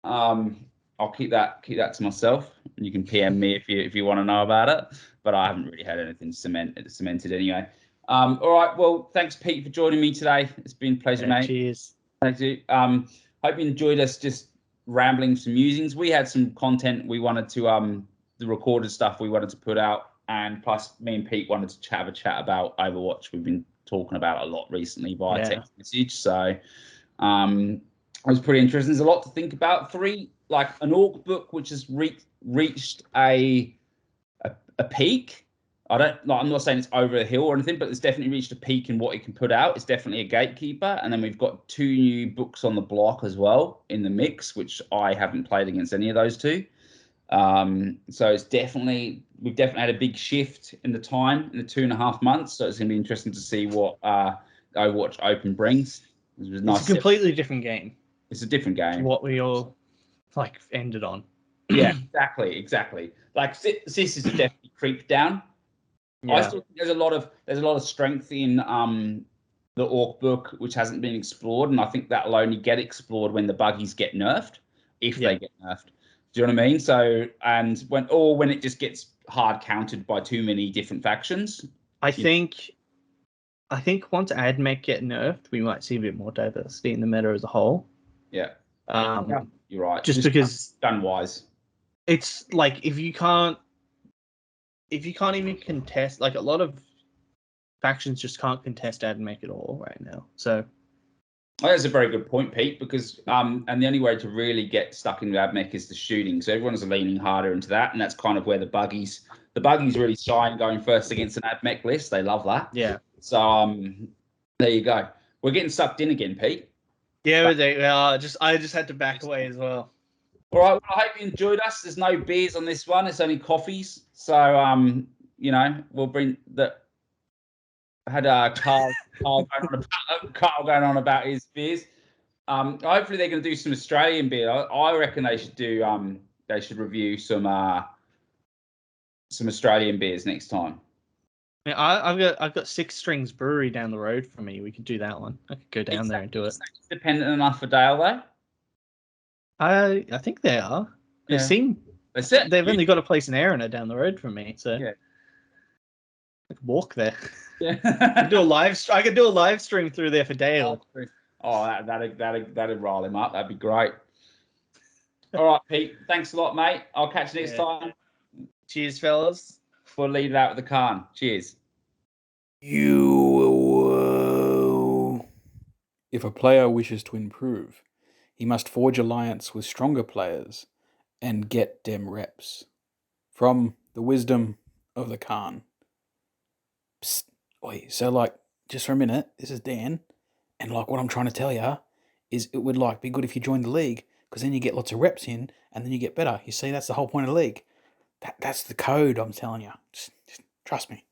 I'll keep that to myself. You can PM me if you want to know about it, but I haven't really had anything cemented anyway. All right. Well, thanks, Pete, for joining me today. It's been a pleasure, mate. Cheers. Thank you. Hope you enjoyed us just rambling some musings. We had some content we wanted to the recorded stuff we wanted to put out, and plus me and Pete wanted to have a chat about Overwatch. We've been talking about it a lot recently via text message. So was pretty interesting. There's a lot to think about. Like an orc book, which has reached a peak. I'm not saying it's over a hill or anything, but it's definitely reached a peak in what it can put out. It's definitely a gatekeeper. And then we've got 2 new books on the block as well in the mix, which I haven't played against any of those 2. So we've definitely had a big shift in the time in the 2.5 months. So it's going to be interesting to see what Overwatch Open brings. It's a completely different game. It's a different game. What we all ended on. Yeah, exactly. Like Sis is definitely creeped down. Yeah. I still think there's a lot of strength in the Orc book which hasn't been explored, and I think that'll only get explored when the buggies get nerfed, if they get nerfed. Do you know what I mean? So when it just gets hard countered by too many different factions. I think once AdMech get nerfed, we might see a bit more diversity in the meta as a whole. Yeah. You're right. Just because done wise. It's like if you can't even contest, like a lot of factions just can't contest AdMech at all right now. So that's a very good point, Pete, because and the only way to really get stuck into AdMech is the shooting. So everyone's leaning harder into that, and that's kind of where the buggies really shine going first against an AdMech list. They love that. Yeah. So there you go. We're getting sucked in again, Pete. Yeah, I just had to back away as well. All right. Well, I hope you enjoyed us. There's no beers on this one. It's only coffees. So we'll bring the. I had Carl going on about his beers. Hopefully they're going to do some Australian beer. I reckon they should do. They should review some Australian beers next time. Yeah, I've got Six Strings Brewery down the road from me. We could do that one. I could go down there and do it. Independent enough for Dale though? I think they are. They seem. They've only got a place in Erina down the road from me, so I could walk there. Yeah. I could do a live stream through there for Dale. Oh, that'd rile him up. That'd be great. All right, Pete. Thanks a lot, mate. I'll catch you next time. Cheers, fellas. We'll lead it out with the Khan. Cheers. If a player wishes to improve, he must forge alliance with stronger players and get dem reps. From the wisdom of the Khan. Psst. Oi, so just for a minute, this is Dan, and what I'm trying to tell you is it would be good if you join the league, because then you get lots of reps in, and then you get better. You see, that's the whole point of the league. That's the code, I'm telling you. Just trust me.